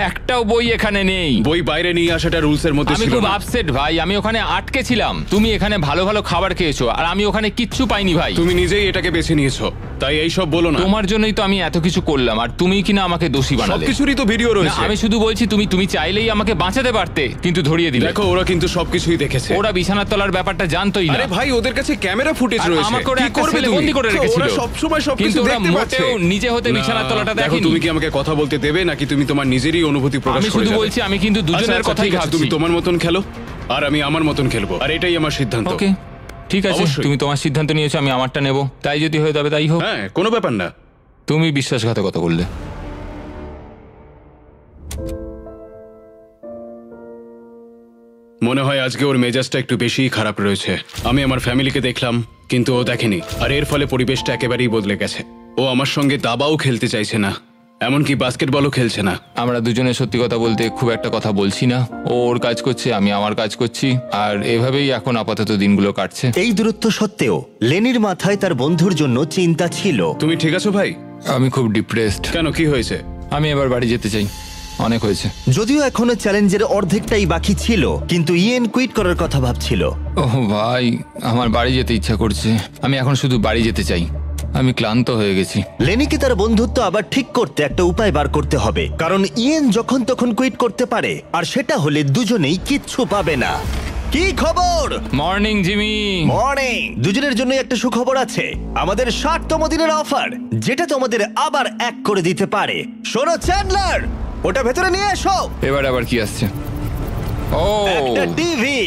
একটাও বই এখানে নেই। বই বাইরে নিয়ে আসাটা রুলস এর মধ্যে আমি ছিল খুব না। আপসেট ভাই, আমি ওখানে আটকে ছিলাম। তুমি এখানে ভালো ভালো খাবার খেয়েছো আর আমি ওখানে কিচ্ছু পাইনি ভাই। তুমি নিজেই এটাকে বেছে নিয়েছো, তাই এই সব বলো না। তোমার জন্যই তো আমি এত কিছু করলাম, আর তুমি কিনা আমাকে দোষী বানালে। সবকিছুরই তো ভিডিও না, রয়েছে। আমি শুধু বলছি তুমি চাইলেই আমাকে বাঁচাতে পারতে, কিন্তু ধরিয়ে দিলে। দেখো, ওরা কিন্তু সবকিছুই দেখেছে। ওরা বিছানার তলার ব্যাপারটা জানতোই না। আরে ভাই, ওদের কাছে ক্যামেরা ফুটেজ আর রয়েছে। আমাকে ওরা কি একটা করবে ছেলে তুমি? বন্দি করে রেখেছিল। ওরা সবসময় সবকিছু কিন্তু ওরা দেখতে পাচ্ছে। মোটেও নিজে হতে না, বিছানার তলাটা দেখো, দেখেনি। তুমি কি আমাকে কথা বলতে দেবে, নাকি তুমি তোমার নিজেরই অনুভূতি প্রকাশ আমি করে শুধু যাবে? বলছি, আমি কিন্তু দুজনের আচ্ছা, কথাই ঠিক আছে, ভাবছি। তুমি তোমার মতন খেলো আর আমি আমার মতন খেলবো, আর এটাই আমার সিদ্ধান্ত। ওকে, ঠিক আছে, অবশ্যই। তুমি তোমার সিদ্ধান্ত নিয়েছো, আমি আমারটা নেব। তাই যদি হয়ে যাবে তাই হোক। হ্যাঁ, কোনো ব্যাপার না। তুমি বিশ্বাসঘাতকতা করলে। মনে হয় আজকে ওর মেজাজটা একটু বেশিই খারাপ রয়েছে। আমি আমার ফ্যামিলিকে দেখলাম, কিন্তু ও দেখেনি, আর এর ফলে পরিবেশটা একেবারেই বদলে গেছে। ও আমার সঙ্গে দাবাও খেলতে চাইছে না, এমনকি বাস্কেটবলও খেলছে না। আমরা দুজনে সত্যি কথা বলতে খুব একটা কথা বলছি না। ও ওর কাজ করছে, আমি আমার কাজ করছি, আর এভাবেই এখন আপাতত দিনগুলো কাটছে। এই দূরত্ব সত্ত্বেও লেনির মাথায় তার বন্ধুর জন্য চিন্তা ছিল। তুমি ঠিক আছো ভাই? আমি খুব ডিপ্রেসড। কেন, কি হয়েছে? আমি এবার বাড়ি যেতে চাই, অনেক হয়েছে। যদিও এখনো চ্যালেঞ্জের অর্ধেকটাই বাকি ছিল, কিন্তু ইয়েন কুইট করার কথা ভাবছিল। ওহ ভাই, আমার বাড়ি যেতে ইচ্ছা করছে। আমি এখন শুধু বাড়ি যেতে চাই, আমি ক্লান্ত হয়ে গেছি। লেনিকে তার বন্ধুত্ব আবার ঠিক করতে একটা উপায় বার করতে হবে, কারণ ইয়েন যখন তখন কুইট করতে পারে, আর সেটা হলে দুজনেই কিচ্ছু পাবে না। কি খবর? Morning Jimmy. মর্নিং। দুজনের জন্য একটা সুখবর আছে, আমাদের 60তম দিনের অফার, যেটা তোমাদের আবার এক করে দিতে পারে। শোনো চ্যান্ডলার, ওটা ভেতরে নিয়ে এসো। এবার আবার কি আসছে? ও, একটা টিভি।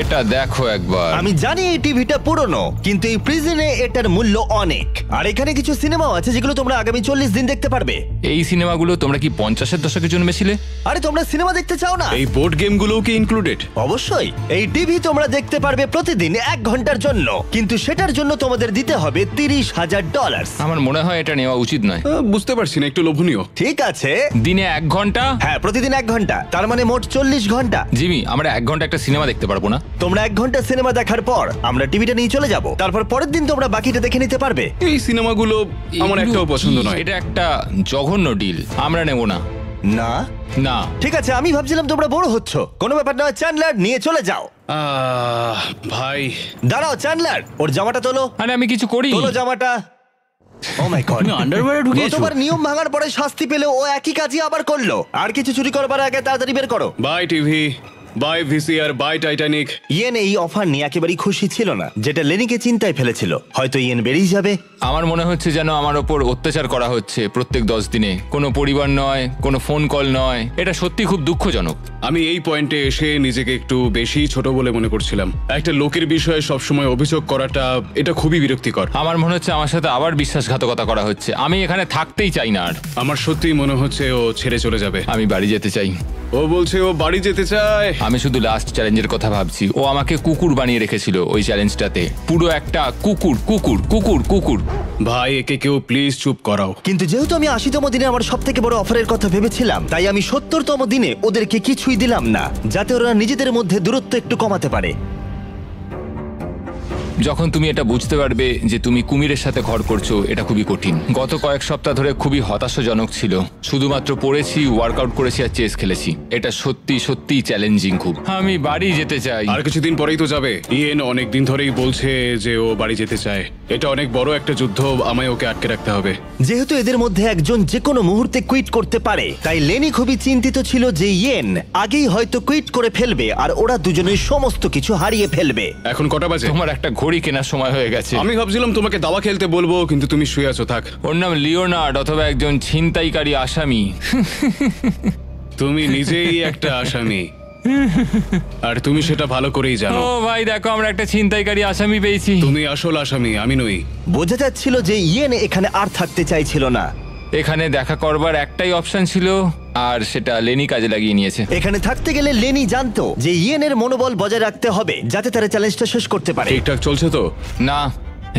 এটা দেখো একবার। আমি জানি এই টিভিটা পুরনো, কিন্তু এই প্রিজনে এটার মূল্য অনেক। আর এখানে কিছু সিনেমাও আছে যেগুলো তোমরা আগামী 40 দিন দেখতে পারবে। এই সিনেমাগুলো তোমরা কি 50-এর দশকে জন্মেছিলে? আরে তোমরা সিনেমা দেখতে চাও না? এই বোর্ড গেমগুলোও কি ইনক্লুডেড? অবশ্যই। এই টিভি তোমরা দেখতে পারবে প্রতিদিন 1 ঘন্টার জন্য, কিন্তু সেটার জন্য তোমাদের দিতে হবে $30,000। আমার মনে হয় এটা নেওয়া উচিত নয়। বুঝতে পারছি না, একটু লোভনীয়। ঠিক আছে, দিনে 1 ঘন্টা? হ্যাঁ, প্রতিদিন 1 ঘন্টা, তার মানে মোট 40 ঘন্টা। জিমি, আমরা 1 ঘন্টা একটা সিনেমা দেখতে পারবো না? তোমরা 1 ঘন্টা সিনেমা দেখার পর আমরা টিভিটা নিয়ে চলে যাব, তারপর পরের দিন তোমরা বাকিটা দেখে নিতে পারবে। এই সিনেমাগুলো আমার এগুলো একটাও পছন্দ কি? নয়। এটা একটা জঘন্য ডিল, আমরা নেব না। না, না। ঠিক আছে, আমি ভাবছিলাম তোমরা বড় হচ্ছ। কোনো ব্যাপার নয়, চ্যান্ডলার নিয়ে চলে যাও। ভাই, দাঁড়াও চ্যান্ডলার, ওর জামাটা তোলো। আরে আমি কিছু করি। তোলো জামাটা। ও মাই গড, তুমি আন্ডারওয়্যারে ঢুকিয়েছো? গতবার নিয়ম ভাঙার পরে শাস্তি পেলেও ও একই কাজই আবার করলো। আর কিছু চুরি করবার আগে তাড়াতাড়ি বের করো। Buy TV, buy VCR, buy Titanic. ইয়েন এই অফার নিয়ে একেবারেই খুশি ছিল না, যেটা লেনিকে চিন্তায় ফেলেছিল। হয়তো ইয়েন বেরিয়ে যাবে। আমার মনে হচ্ছে যেন আমার ওপর অত্যাচার করা হচ্ছে প্রত্যেক 10 দিনে। কোনো পরিবার নয়, কোনো ফোন কল নয়। এটা সত্যি খুব দুঃখজনক। আমি এই পয়েন্টে এসে নিজেকে একটু বেশি ছোট বলে মনে করছিলাম। একটা লোকের বিষয়ে সবসময় অভিযোগ করাটা, এটা খুবই বিরক্তিকর। আমার মনে হচ্ছে আমার সাথে আবার বিশ্বাসঘাতকতা করা হচ্ছে। আমি এখানে থাকতেই চাই না আর। আমার সত্যিই মনে হচ্ছে ও ছেড়ে চলে যাবে। আমি বাড়ি যেতে চাই। ও বলছে ও বাড়ি যেতে চায়। আমি শুধু লাস্ট চ্যালেঞ্জের কথা ভাবছি। ও আমাকে কুকুর বানিয়ে রেখেছিল ওই চ্যালেঞ্জটাতে। পুরো একটা কুকুর কুকুর কুকুর কুকুর। ভাই, একে কেউ প্লিজ চুপ করাও। কিন্তু যেহেতু আমি 80তম দিনে আমার সব থেকে বড় অফারের কথা ভেবেছিলাম, তাই আমি 70তম দিনে ওদেরকে কিছুই দিলাম না, যাতে ওরা নিজেদের মধ্যে দূরত্ব একটু কমাতে পারে। যখন তুমি এটা বুঝতে পারবে যে তুমি কুমিরের সাথে ঘর করছো, এটা খুবই কঠিন। গত কয়েক সপ্তাহ ধরে খুবই হতাশাজনক ছিল। শুধুমাত্র পড়েছি, ওয়ার্কআউট করেছি আর চেস খেলেছি। এটা সত্যি সত্যি চ্যালেঞ্জিং খুব। আমি বাড়ি যেতে চাই। আর কিছুদিন পরেই তো যাবে। ইয়েন অনেক দিন ধরেই বলছে যে ও বাড়ি যেতে চায়। এটা অনেক বড় একটা যুদ্ধ, আমায় ওকে আটকে রাখতে হবে। যেহেতু এদের মধ্যে একজন যে কোনো মুহূর্তে কুইট করতে পারে, তাই লেনি খুবই চিন্তিত ছিল যে ইয়েন আগেই হয়তো কুইট করে ফেলবে আর ওরা দুজনেই সমস্ত কিছু হারিয়ে ফেলবে। এখন কটা বাজে? তোমার একটা ঘড়ি কেনার সময় হয়ে গেছে। আমি ভাবছিলাম তোমাকে দাবা খেলতে বলবো, কিন্তু তুমি শুয়ে আছো। থাক। ওর নাম লিওনার্ড অথবা একজন ছিনতাইকারী আসামি। তুমি নিজেই একটা আসামি, আর তুমি সেটা ভালো করেই জানো। ও ভাই দেখো, আমরা একটা ছিনতাইকারী আসামি পেয়েছি। তুমি আসল আসামি, আমি নই। বোঝা যাচ্ছিল যে ইয়েন এখানে আর থাকতে চাইছিল না। এখানে দেখা করবার একটাই অপশন ছিল, আর সেটা লেনি কাজে লাগিয়ে নিয়েছে। এখানে থাকতে গেলে লেনি জানতো যে ইয়েনের মনোবল বজায় রাখতে হবে যাতে তারা চ্যালেঞ্জটা শেষ করতে পারে। ঠিকঠাক চলছে তো? না,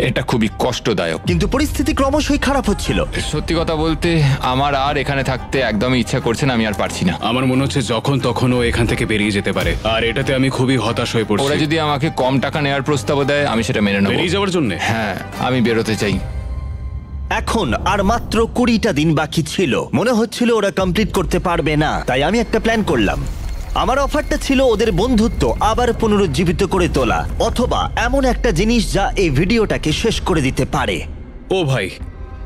এটা খুবই কষ্টদায়ক। কিন্তু পরিস্থিতি ক্রমশই খারাপ হচ্ছিল। সত্যি কথা বলতে আমার আর এখানে থাকতে একদমই ইচ্ছা করছে না। আমি আর পারছি না। আমার মনে হচ্ছে যখন তখন ও এখান থেকে বেরিয়ে যেতে পারে, আর এটাতে আমি খুবই হতাশ হয়ে ওরা পড়ছি। যদি আমাকে কম টাকা নেওয়ার প্রস্তাব দেয়, আমি সেটা মেনে নেব। বেরিয়ে যাওয়ার জন্য? হ্যাঁ, আমি বেরোতে চাই। এখন আর মাত্র 20টা দিন বাকি ছিল। মনে হচ্ছিল ওরা কমপ্লিট করতে পারবে না, তাই আমি একটা প্ল্যান করলাম। আমার অফারটা ছিল ওদের বন্ধুত্ব আবার পুনরুজ্জীবিত করে তোলা, অথবা এমন একটা জিনিস যা এই ভিডিওটাকে শেষ করে দিতে পারে। ও ভাই,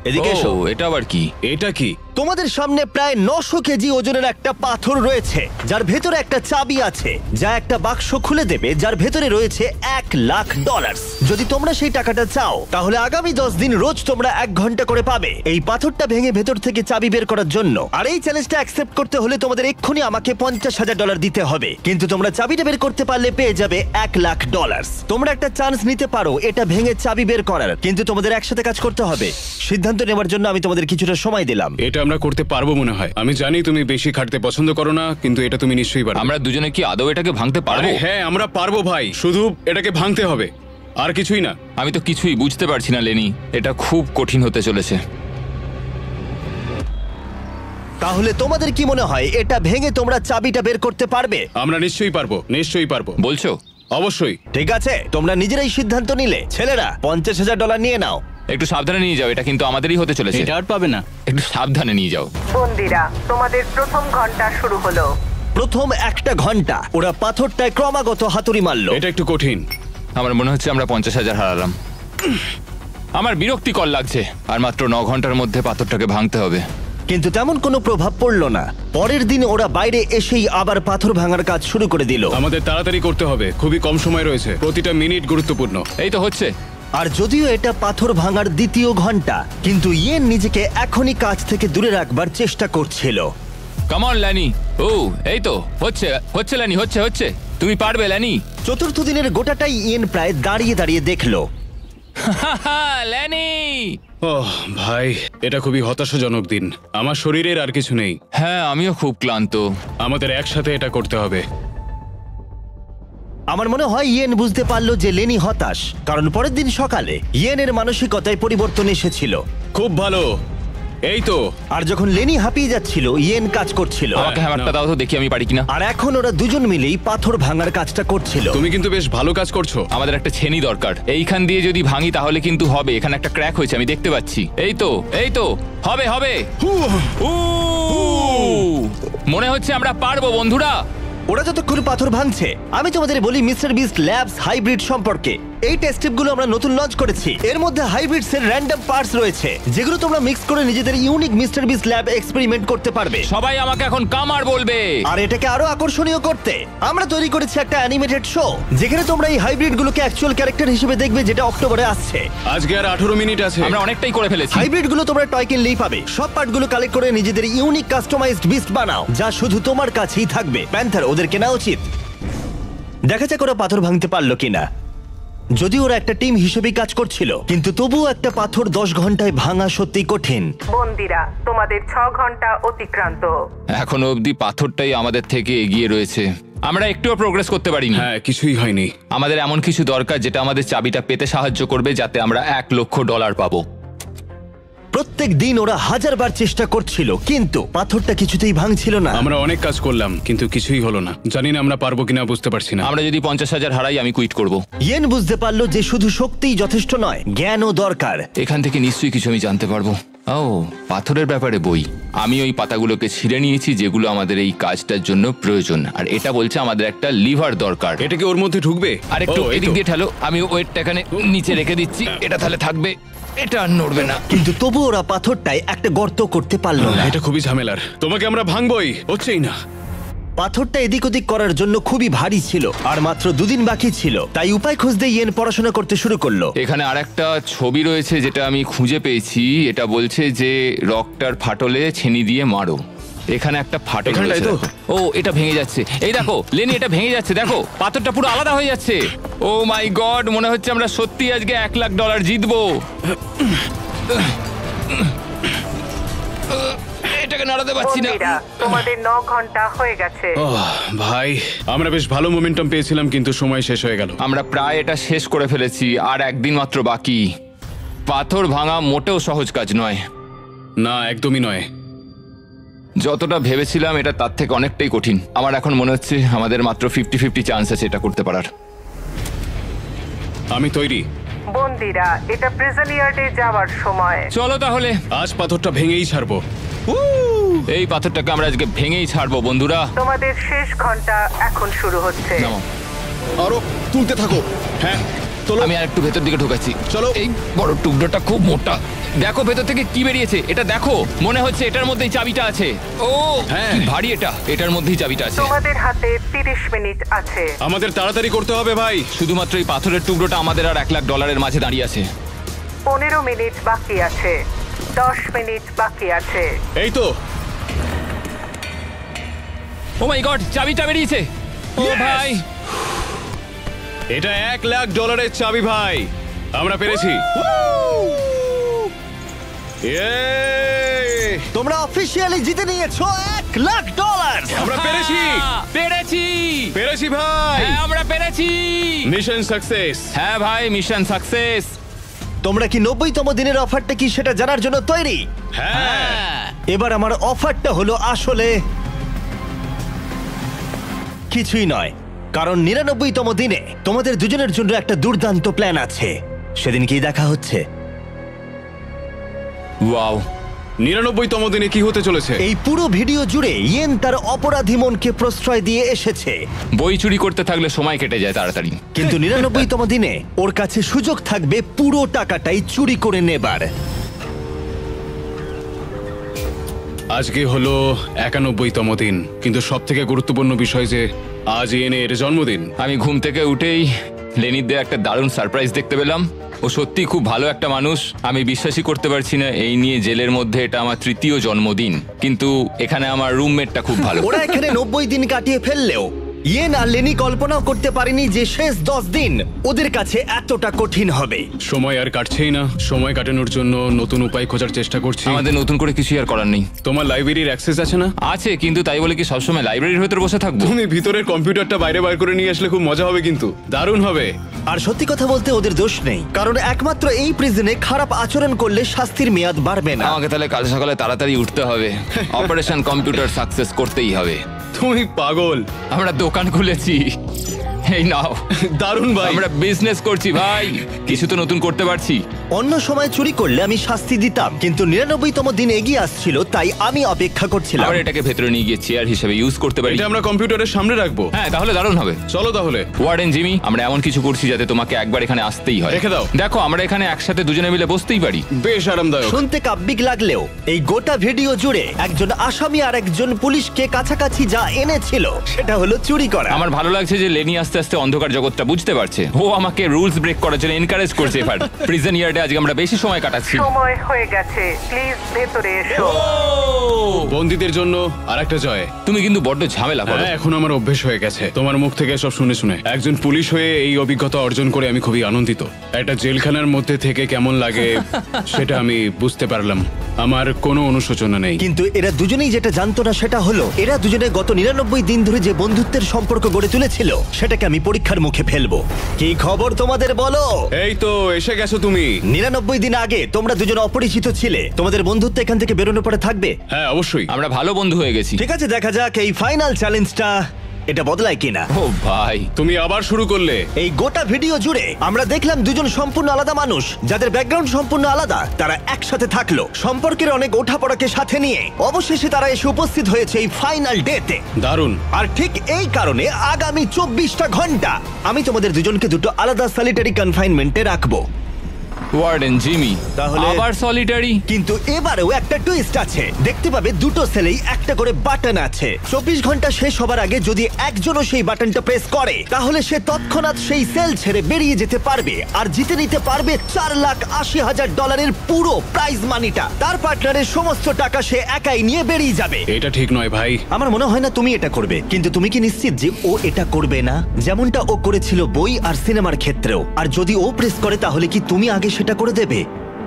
এদিকে এসো। ও, এটা আবার কি? এটা কি? তোমাদের সামনে প্রায় 900 কেজি ওজনের একটা পাথর রয়েছে, যার ভেতরে একটা চাবি আছে, যা একটা বাক্স খুলে দেবে, যার ভেতরে রয়েছে $1,00,000। যদি তোমরা সেই টাকাটা চাও, তাহলে আগামী 10 দিন রোজ তোমরা 1 ঘন্টা করে পাবে এই পাথরটা ভেঙে ভেতর থেকে চাবি বের করার জন্য। আর এই চ্যালেঞ্জটা অ্যাকসেপ্ট করতে হলে তোমাদের এক্ষুনি আমাকে $50,000 দিতে হবে। কিন্তু তোমরা চাবিটা বের করতে পারলে পেয়ে যাবে $1,00,000। তোমরা একটা চান্স নিতে পারো এটা ভেঙে চাবি বের করার, কিন্তু তোমাদের একসাথে কাজ করতে হবে। সিদ্ধান্ত নেওয়ার জন্য আমি তোমাদের কিছুটা সময় দিলাম। এটা আমরা করতে পারবো মনে হয়। আমি জানি তুমি বেশি খাটতে পছন্দ করো না, কিন্তু এটা তুমি নিশ্চয়ই পারবে। আমরা দুজনে কি আদৌ এটাকে ভাঙতে পারবো? আরে হ্যাঁ, আমরা পারবো ভাই, শুধু এটাকে ভাঙতে হবে, আর কিছুই না। আমি তো কিছুই বুঝতে পারছি না লেনি, এটা খুব কঠিন হতে চলেছে। তাহলে তোমাদের কি মনে হয় এটা ভেঙে তোমরা চাবিটা বের করতে পারবে? আমরা নিশ্চয়ই পারবো, নিশ্চয়ই পারবো। বলছো? অবশ্যই। ঠিক আছে, তোমরা নিজেরাই সিদ্ধান্ত নিলে। ছেলেরা, $50,000 নিয়ে নাও। একটু সাবধানে নিয়ে যাও, এটা কিন্তু আমাদেরই হতে চলেছে। এটা আর পাবে না। একটু সাবধানে নিয়ে যাও। বন্দিরা, তোমাদের প্রথম ঘন্টা শুরু হলো। প্রথম 1 ঘন্টা ওরা পাথরটায় ক্রমাগত হাতুড়ি মারলো। এটা একটু কঠিন। আমার মনে হচ্ছে আমরা 50,000 হারালাম। আমার বিরক্তিকর লাগছে। আর মাত্র 9 ঘন্টার মধ্যে পাথরটাকে ভাঙতে হবে। কিন্তু তেমন কোনো প্রভাব পড়লো না। পরের দিন ওরা বাইরে এসেই আবার পাথর ভাঙার কাজ শুরু করে দিল। আমাদের তাড়াতাড়ি করতে হবে, খুবই কম সময় রয়েছে, প্রতিটা মিনিট গুরুত্বপূর্ণ। এই তো হচ্ছে। আর যদিও এটা পাথর ভাঙার দ্বিতীয় ঘন্টা, কিন্তু ইয়েন নিজেকে এখনই কাজ থেকে দূরে রাখবার চেষ্টা করছিল। Come on ল্যানি। ও, এই তো হচ্ছে হচ্ছে ল্যানি, হচ্ছে হচ্ছে। তুমি পারবে ল্যানি। চতুর্থ দিনের গোটাটাই ইয়েন প্রায় দাঁড়িয়ে দাঁড়িয়ে দেখলো। ল্যানি! ওহ ভাই, এটা খুবই হতাশাজনক দিন। আমার শরীরের আর কিছু নেই। হ্যাঁ, আমিও খুব ক্লান্ত। আমাদের একসাথে এটা করতে হবে। আমার মনে হয় ইয়েন বুঝতে পারলো যে লেনি হতাশ, কারণ পরের দিন সকালে ইয়েনের মানসিকতায় পরিবর্তন এসেছিল। খুব ভালো, এই তো। আর যখন লেনি হাঁপিয়ে যাচ্ছিল, ইয়েন কাজ করছিল। আমাকে হ্যামারটা দাও তো, দেখি আমি পারি কিনা। আর এখন ওরা দুজন মিলেই পাথর ভাঙার কাজটা করছিল। তুমি কিন্তু বেশ ভালো কাজ করছো। আমাদের একটা ছেনি দরকার। এইখান দিয়ে যদি ভাঙি তাহলে কিন্তু হবে। এখানে একটা ক্র্যাক হয়েছে, আমি দেখতে পাচ্ছি। এই তো, এই তো, হবে হবে। মনে হচ্ছে আমরা পারবো বন্ধুরা। ওরা যতক্ষণ পাথর ভাঙছে, আমি তোমাদের বলি মিস্টার বিস্ট ল্যাবস হাইব্রিড সম্পর্কে। এই টেস্ট স্ট্রিপগুলো আমরা নতুন লঞ্চ করেছি। এর মধ্যে হাইব্রিডস এর র্যান্ডম পার্টস রয়েছে, যেগুলো তোমরা মিক্স করে নিজেদের unique mister beast lab experiment করতে পারবে। সবাই আমাকে এখন কামার বলবে। আর এটাকে আরো আকর্ষণীয় করতে আমরা তৈরি করেছি একটা অ্যানিমেটেড শো, যেখানে তোমরা এই হাইব্রিড গুলোকে অ্যাকচুয়াল ক্যারেক্টার হিসেবে দেখবে, যেটা অক্টোবরে আসছে। আজকে আর 18 মিনিট আছে। আমরা অনেকটাই করে ফেলেছি। হাইব্রিড গুলো তোমরা টয় কিনলেই পাবে। সব পার্টগুলো কালেক্ট করে নিজেদের ইউনিক কাস্টমাইজড বিস্ট বানাও, যা শুধু তোমার কাছেই থাকবে। প্যান্থার, ওদের কেনা উচিত। দেখা যাক ওরা পাথর ভাঙতে পারলো কিনা। যদি ওরা একটা টিম হিসেবেই কাজ করছিল, কিন্তু তবুও একটা পাথর 10 ঘন্টায় ভাঙা সত্যি কঠিন। বন্দিরা, তোমাদের 6 ঘন্টা অতিক্রান্ত। এখনো অবধি পাথরটাই আমাদের থেকে এগিয়ে রয়েছে। আমরা একটুও প্রোগ্রেস করতে পারিনি। হ্যাঁ, কিছুই হয়নি। আমাদের এমন কিছু দরকার যেটা আমাদের চাবিটা পেতে সাহায্য করবে, যাতে আমরা $1,00,000 পাবো। প্রত্যেক দিন ওরা 1000 বার চেষ্টা করছিল, কিন্তু পাথরটা কিছুতেই ভাঙছিল না। আমরা অনেক কাজ করলাম কিন্তু কিছুই হলো না। জানি না আমরা পারবো কিনা, বুঝতে পারছি না। আমরা যদি 50,000 হারাই আমি কুইট করব। ইয়েন বুঝতে পারলো যে শুধু শক্তিই যথেষ্ট নয়, জ্ঞানও দরকার। এখান থেকে নিশ্চয়ই কিছু আমি জানতে পারবো। ও, পাথরের ব্যাপারে বই। আমি ওই পাতাগুলোকে ছিঁড়ে নিয়েছি যেগুলো আমাদের এই কাজটার জন্য প্রয়োজন, আর এটা বলছে আমাদের একটা লিভার দরকার। এটা কি ওর মধ্যে ঢুকবে? আর একটু ও, এই এদিক তো। দিয়ে ঠেলো, আমি ওয়েটটা এখানে নিচে রেখে দিচ্ছি, এটা তাহলে থাকবে, এটা আর নড়বে না। কিন্তু তবু ওরা পাথরটায় একটা গর্ত করতে পারলো না। এটা খুবই ঝামেলার। তোমাকে আমরা ভাঙবই, হচ্ছেই না। পাথরটা এদিক ওদিক করার জন্য খুবই ভারী ছিল, আর মাত্র 2 দিন বাকি ছিল। তাই উপায় খুঁজতে ইয়েন পড়াশোনা করতে শুরু করলো। এখানে আরেকটা ছবি রয়েছে যেটা আমি খুঁজে পেয়েছি। এটা বলছে যে রকটার ফাটলে ছেনি দিয়ে মারো। এখানে একটা ফাটল এখানটায় রয়েছে তো? দেখো। ও, এটা ভেঙে যাচ্ছে। এই দেখো লেনি, এটা ভেঙে যাচ্ছে, দেখো পাথরটা পুরো আলাদা হয়ে যাচ্ছে। ও মাই গড, মনে হচ্ছে আমরা সত্যি আজকে $1,00,000 জিতবো। এটাকে নাড়াতে পারছি না। বন্দিরা, তোমাদের 9 ঘন্টা হয়ে গেছে। ওহ, ভাই আমরা বেশ ভালো মোমেন্টাম পেয়েছিলাম কিন্তু সময় শেষ হয়ে গেল। আমরা প্রায় এটা শেষ করে ফেলেছি, আর একদিন মাত্র বাকি। পাথর ভাঙা মোটেও সহজ কাজ নয়। না, একদমই নয়। যতটা ভেবেছিলাম এটা তার থেকে অনেকটাই কঠিন। আমার এখন মনে হচ্ছে আমাদের মাত্র 50-50 চান্স আছে এটা করতে পারার। আমি তৈরি। বন্দিরা, এটা প্রিজন ইয়ার্ডে যাওয়ার সময়। চলো তাহলে, আজ পাথরটা ভেঙেই ছাড়বো। এই পাথরটাকে আমরা আজকে ভেঙেই ছাড়বো বন্ধুরা। তোমাদের শেষ ঘন্টা এখন শুরু হচ্ছে। নামো। আরো তুলতে থাকো। হ্যাঁ, চলো। আমি আর একটু ভেতর দিকে ঢোকাচ্ছি। চলো। এই বড় টুকরোটা খুব মোটা। দেখো ভেতর থেকে কি বেরিয়েছে, এটা দেখো। মনে হচ্ছে এটার মধ্যেই চাবিটা আছে। ও হ্যাঁ। কি ভারী এটা, এটার মধ্যেই চাবিটা আছে। তোমাদের হাতে 30 মিনিট আছে। আমাদের তাড়াতাড়ি করতে হবে ভাই। শুধুমাত্র এই পাথরের টুকরোটা আমাদের আর $1,00,000 মাঝে দাঁড়িয়ে আছে। 15 মিনিট বাকি আছে। 10 মিনিট বাকি আছে। এই তো। ও মাই গড, চাবিটা বেরিয়েছে। ও ভাই, এটা $1,00,000 চাবি ভাই। আমরা পেরেছি। Yay! তোমরা অফিসিয়ালি জিতে নিয়েছো $1,00,000। আমরা পেরেছি। পেরেছি। পেরেছি ভাই। হ্যাঁ, আমরা পেরেছি। Mission success. হ্যাঁ ভাই, মিশন সাকসেস। তোমরা কি 90তম দিনের অফারটা কি সেটা জানার জন্য তৈরি? হ্যাঁ। এবার আমার অফারটা হলো আসলে কিছুই নয়, কারণ 99তম দিনে তোমাদের দুজনের জন্য একটা দুর্দান্ত প্ল্যান আছে। সেদিন কি দেখা হচ্ছে? ওয়াও, 99তম দিনে কি হতে চলেছে? এই পুরো ভিডিও জুড়ে ইয়েন তার অপরাধী মনকে প্রশ্রয় দিয়ে এসেছে, বই চুরি করতে থাকলে সময় কেটে যায় তাড়াতাড়ি। কিন্তু 99তম দিনে ওর কাছে সুযোগ থাকবে পুরো টাকাটাই চুরি করে নেবার। আজকে হলো 91তম দিন, কিন্তু সব থেকে গুরুত্বপূর্ণ বিষয় যে আজ ইয়েনের জন্মদিন। আমি ঘুম থেকে উঠেই লেনিদের একটা দারুণ সারপ্রাইজ দেখতে পেলাম। ও সত্যি খুব ভালো একটা মানুষ। আমি বিশ্বাসই করতে পারছি না এই নিয়ে জেলের মধ্যে এটা আমার 3য় জন্মদিন, কিন্তু এখানে আমার রুমমেটটা খুব ভালো। ওরা এখানে 90 দিন কাটিয়ে ফেললেও ইয়েন আর লেনি কল্পনাও করতে পারেনি যে শেষ 10 দিন ওদের কাছে এতটা কঠিন হবে। সময় আর কাটছেই না। সময় কাটানোর জন্য নতুন উপায় খোঁজার চেষ্টা করছি। আমাদের নতুন করে কিছু আর করার নেই। তোমার লাইব্রেরির অ্যাক্সেস আছে না? আছে, কিন্তু তাই বলে কি সবসময় লাইব্রেরির ভেতর বসে থাকবো? তুমি ভিতরের কম্পিউটারটা বাইরে বার করে নিয়ে আসলে খুব মজা হবে, কিন্তু দারুণ হবে। আর সত্যি কথা বলতে ওদের দোষ নেই, কারণ একমাত্র এই প্রিজনে খারাপ আচরণ করলে শাস্তির মেয়াদ বাড়বে না। আমাকে তাহলে কাল সকালে তাড়াতাড়ি উঠতে হবে। অপারেশন কম্পিউটার সাকসেস করতেই হবে। তুমি পাগল। আমরা দোকান খুলেছি। এই নাও। দারুণ ভাই। আমরা বিজনেস করছি ভাই, কিছু তো নতুন করতে পারছি। অন্য সময় চুরি করলে আমি শাস্তি দিতাম, কিন্তু 99তম দিন এগিয়ে আসছিল, তাই আমি অপেক্ষা করছিলাম। আমরা এটাকে ভেতরে নিয়ে গিয়ে চেয়ার হিসেবে ইউজ করতে পারি। এটা আমরা কম্পিউটারের সামনে রাখবো। হ্যাঁ, তাহলে দারুণ হবে। চলো তাহলে। ওয়ার্ডেন জিমি, আমরা এমন কিছু করছি যাতে তোমাকে একবার এখানে আসতেই হয়। রেখে দাও। দেখো, আমরা এখানে একসাথে দুজনে মিলে বসতেই পারি। বেশ আরামদায়ক। শুনতে কাব্যিক লাগলেও এই গোটা ভিডিও জুড়ে একজন আসামি আর একজন পুলিশকে কাছাকাছি যা এনেছিল সেটা হলো চুরি করা। আমার ভালো লাগছে যে লেনি আস্তে আস্তে অন্ধকার জগৎটা বুঝতে পারছে। ও আমাকে রুলস ব্রেক করার জন্য এনকারেজ করছে। এবার প্রিজন ইয়ার্ডে আজকে আমরা বেশি সময় কাটাচ্ছি। সময় হয়ে গেছে, প্লিজ ভেতরে এসো। বন্দীদের জন্য আরেকটা জয়। তুমি কিন্তু বড্ড ঝামেলা করো। হ্যাঁ, এখন আমার অভ্যেস হয়ে গেছে তোমার মুখ থেকে সব শুনে শুনে। একজন পুলিশ হয়ে এই অভিজ্ঞতা অর্জন করে আমি খুবই আনন্দিত। একটা জেলখানার মধ্যে থেকে কেমন লাগে সেটা আমি বুঝতে পারলাম। আমার কোনো অনুশোচনা নেই। কিন্তু এরা দুজনেই যেটা জানতো না সেটা হলো এরা দুজনে গত 99 দিন ধরে যে বন্ধুত্বের সম্পর্ক গড়ে তুলেছিল সেটাকে আমি পরীক্ষার মুখে ফেলবো। কি খবর তোমাদের বলো? এই তো এসে গেছো তুমি। 99 দিন আগে তোমরা দুজন অপরিচিত ছিলে, তোমাদের বন্ধুত্ব এখান থেকে বেরোনোর পরে থাকবে। হ্যাঁ অবশ্যই। আমরা ভালো বন্ধু হয়ে গেছি। ঠিক আছে, দেখা যাক এই ফাইনাল চ্যালেঞ্জটা এটা বদলায় কিনা। ও ভাই, তুমি আবার শুরু করলে। এই গোটা ভিডিও জুড়ে আমরা দেখলাম দুজন সম্পূর্ণ আলাদা মানুষ যাদের ব্যাকগ্রাউন্ড সম্পূর্ণ আলাদা, তারা একসাথে থাকলো, সম্পর্কের অনেক ওঠাপড়াকে সাথে নিয়ে অবশেষে তারা এসে উপস্থিত হয়েছে এই ফাইনাল ডেতে। দারুণ। আর ঠিক এই কারণে আগামী 24টা ঘন্টা আমি তোমাদের দুজনকে দুটো আলাদা সলিটারি কনফাইনমেন্টে রাখবো। ওয়ার্ডেন জিমি, তাহলে- আবার সলিটারি? কিন্তু এবারেও একটা টুইস্ট আছে। দেখতে পাবে দুটো সেলেই একটা করে বাটন আছে। 24 ঘন্টা শেষ হবার আগে যদি একজনও সেই বাটনটা প্রেস করে তাহলে সে তৎক্ষণাৎ সেই সেল ছেড়ে বেরিয়ে যেতে পারবে আর জিতে নিতে পারবে $4,80,000 পুরো প্রাইজ মানিটা। তার পার্টনারের সমস্ত টাকা সে একাই নিয়ে বেরিয়ে যাবে। এটা ঠিক নয় ভাই। আমার মনে হয় না তুমি এটা করবে, কিন্তু তুমি কি নিশ্চিত যে ও এটা করবে না, যেমনটা ও করেছিল বই আর সিনেমার ক্ষেত্রেও? আর যদি ও প্রেস করে তাহলে কি তুমি আগে সেটা করে দেবে?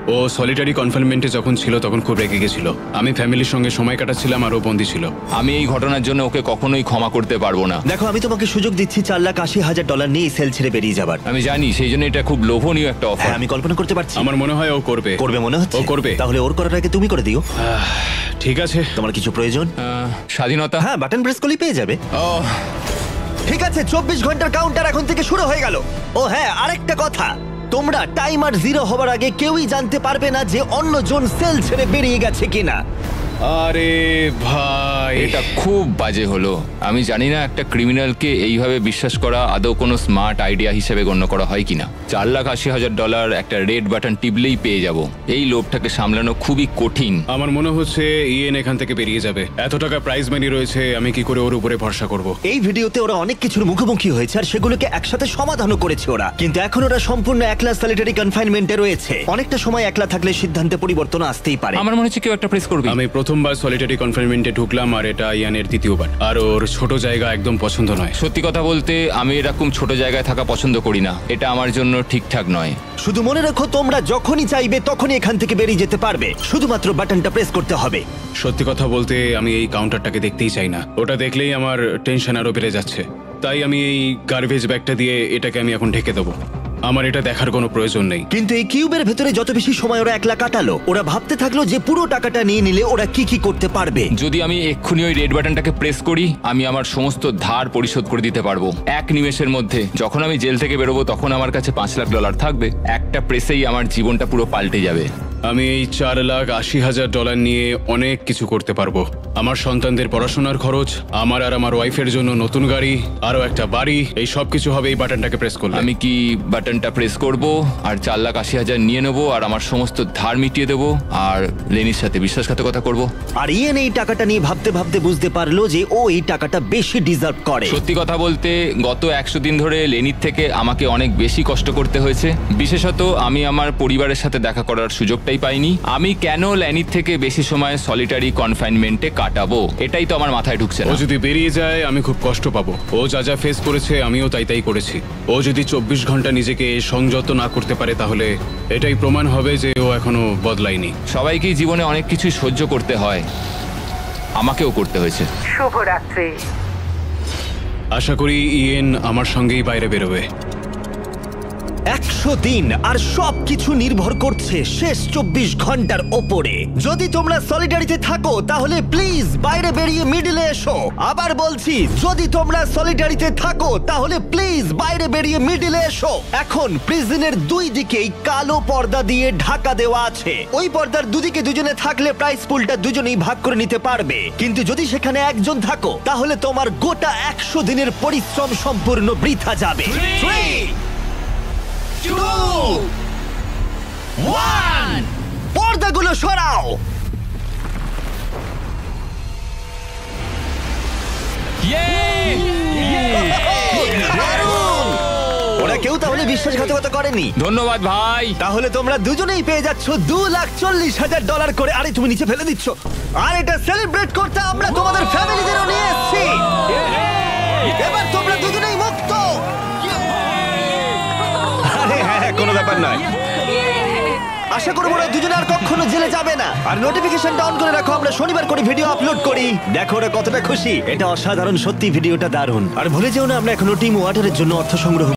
ও সলিটারি কনফাইনমেন্টে যখন ছিল তখন খুব রেগে গেছিল। আমি ফ্যামিলির সঙ্গে সময় কাটাচ্ছিলাম আর ও বন্দী ছিল। আমি এই ঘটনার জন্য ওকে কখনোই ক্ষমা করতে পারবো না। দেখো, আমি তোমাকে সুযোগ দিচ্ছি $4,80,000 নিয়ে সেল ছেড়ে বেরিয়ে যাবার। আমি জানি, সেই জন্য এটা খুব লোভনীয় একটা অফার। হ্যাঁ, আমি কল্পনা করতে পারছি। আমার মনে হয় ও করবে। করবে মনে হচ্ছে? ও করবে। তাহলে ওর করার আগে তুমি করে দিও। ঠিক আছে। তোমার কিছু প্রয়োজন? স্বাধীনতা? হ্যাঁ, বাটন প্রেস করলেই পেয়ে যাবে। ও, ঠিক আছে, 24 ঘন্টার কাউন্টার এখন থেকে শুরু হয়ে গেল। ও হ্যাঁ, আরেকটা কথা, তোমরা টাইমার 0 হবার আগে কেউই জানতে পারবে না যে অন্যজন সেল ছেড়ে বেরিয়ে গেছে কিনা। আরে ভাই, এটা খুব বাজে হলো। আমি জানি না একটা ক্রিমিনালকে এইভাবে বিশ্বাস করা আদৌ কোনো স্মার্ট আইডিয়া হিসেবে গণ্য করা হয় কিনা। $4,80,000 একটা রেড বাটন টিপলেই পেয়ে যাব। এই লোভটাকে সামলানো খুবই কঠিন। আমার মনে হচ্ছে ইয়েন এখান থেকে বেরিয়ে যাবে। এত টাকা প্রাইজ মানি রয়েছে, আমি কি করে ওর উপরে ভরসা করব? এই ভিডিওতে ওরা অনেক কিছুর মুখোমুখি হয়েছে আর সেগুলোকে একসাথে সমাধানও করেছে ওরা, কিন্তু এখন ওরা সম্পূর্ণ একলা সলিটারি কনফাইনমেন্টে রয়েছে। অনেকটা সময় একলা থাকলে সিদ্ধান্তে পরিবর্তন আসতেই পারে। আমার মনে হচ্ছে কেউ একটা প্রেস করবে। আমি প্রথমবার সলিটারি কনফাইনমেন্টে ঢুকলাম আর এটা ইয়ানের দ্বিতীয়বার। আর ওর ছোট জায়গা একদম পছন্দ নয়। সত্যি কথা বলতে আমি এরকম ছোট জায়গায় থাকা পছন্দ করি না। এটা আমার জন্য ঠিকঠাক নয়। শুধু মনে রাখো, তোমরা যখনই চাইবে তখনই এখান থেকে বেরিয়ে যেতে পারবে, শুধুমাত্র বাটনটা প্রেস করতে হবে। সত্যি কথা বলতে আমি এই কাউন্টারটাকে দেখতেই চাই না। ওটা দেখলেই আমার টেনশন আরো বেড়ে যাচ্ছে। তাই আমি এই গার্বেজ ব্যাগটা দিয়ে এটাকে আমি এখন ঢেকে দেবো। আমার এটা দেখার কোনো প্রয়োজন নেই। কিন্তু এই কিউবের ভেতরে যত বেশি সময় ওরা একলা কাটালো, ওরা ভাবতে থাকলো যে পুরো টাকাটা নিয়ে নিলে ওরা কি কি করতে পারবে। যদি আমি এক্ষুনি ওই রেড বাটনটাকে প্রেস করি, আমি আমার সমস্ত ধার পরিশোধ করে দিতে পারবো এক নিমেষের মধ্যে। যখন আমি জেল থেকে বেরোবো তখন আমার কাছে $5,00,000 থাকবে। একটা প্রেসেই আমার জীবনটা পুরো পাল্টে যাবে। আমি এই $4,80,000 নিয়ে অনেক কিছু করতে পারবো। আমার সন্তানদের পড়াশোনার খরচ, আমার আর আমার ওয়াইফের জন্য নতুন গাড়ি, আরো একটা বাড়ি, এই সব কিছু হবে এই বাটনটাকে প্রেস করলে। আমি কি বাটনটা প্রেস করব আর $4,80,000 নিয়ে নেবো আর আমার সমস্ত ধার মিটিয়ে দেবো আর লেনির সাথে বিশ্বাসঘাতকতা করব। আর ইয়েন এই টাকাটা নিয়ে ভাবতে ভাবতে বুঝতে পারলো যে ও এই টাকাটা বেশি ডিজার্ভ করে। সত্যি কথা বলতে গত 100 দিন ধরে লেনির থেকে আমাকে অনেক বেশি কষ্ট করতে হয়েছে। বিশেষত আমি আমার পরিবারের সাথে দেখা করার সুযোগটাই পাইনি। আমি কেন লেনির থেকে বেশি সময় সলিটারি কনফাইনমেন্টে কাটাবো, এটাই তো আমার মাথায় ঢুকছে ও না। যদি বেরিয়ে যায় আমি খুব কষ্ট পাবো। ও যা যা ফেস করেছে আমিও তাই করেছি। ও যদি 24 ঘন্টা নিজেকে সংযত না করতে পারে তাহলে এটাই প্রমাণ হবে যে ও এখনো বদলায়নি। সবাইকেই জীবনে অনেক কিছুই সহ্য করতে হয়, আমাকেও করতে হয়েছে। শুভরাত্রি। আশা করি ইয়েন আমার সঙ্গেই বাইরে বেরোবে। 100 দিন আর সবকিছু নির্ভর করছে শেষ 24 ঘন্টার ওপরে। যদি তোমরা সলিটারিতে থাকো তাহলে প্লিজ বাইরে বেরিয়ে মিডলে এসো। আবার বলছি, যদি তোমরা সলিটারিতে থাকো তাহলে প্লিজ বাইরে বেরিয়ে মিডলে এসো। এখন প্রিজনের দুই দিকেই কালো পর্দা দিয়ে ঢাকা দেওয়া আছে। ওই পর্দার দুদিকে দুজনে থাকলে প্রাইস পুলটা দুজনেই ভাগ করে নিতে পারবে, কিন্তু যদি সেখানে একজন থাকো তাহলে তোমার গোটা 100 দিনের পরিশ্রম সম্পূর্ণ বৃথা যাবে। 3, 2, 1, পর্দাগুলো সরাও। দারুণ! ওরা কেউ তাহলে বিশ্বাসঘাতকতা করেনি। ধন্যবাদ ভাই। তাহলে তোমরা দুজনেই পেয়ে যাচ্ছ $2,40,000 করে। আরে তুমি নিচে ফেলে দিচ্ছ। আর এটা সেলিব্রেট করতে আমরা তোমাদের ফ্যামিলিদেরও নিয়ে এসেছি। এবার তোমরা দুজনেই মুক্ত। আরে হ্যাঁ, কোনো ব্যাপার নয়। আশা করবো ওরা দুজনে আর কখনো জেলে যাবে না। আর নোটিফিকেশনটা অন করে রাখো, আমরা শনিবার করে ভিডিও আপলোড করি। দেখো ওরা কতটা খুশি। এটা অসাধারণ, সত্যি ভিডিওটা দারুণ। আর ভুলে যেও না, আমরা এখনো টিম ওয়াটারের জন্য অর্থ সংগ্রহ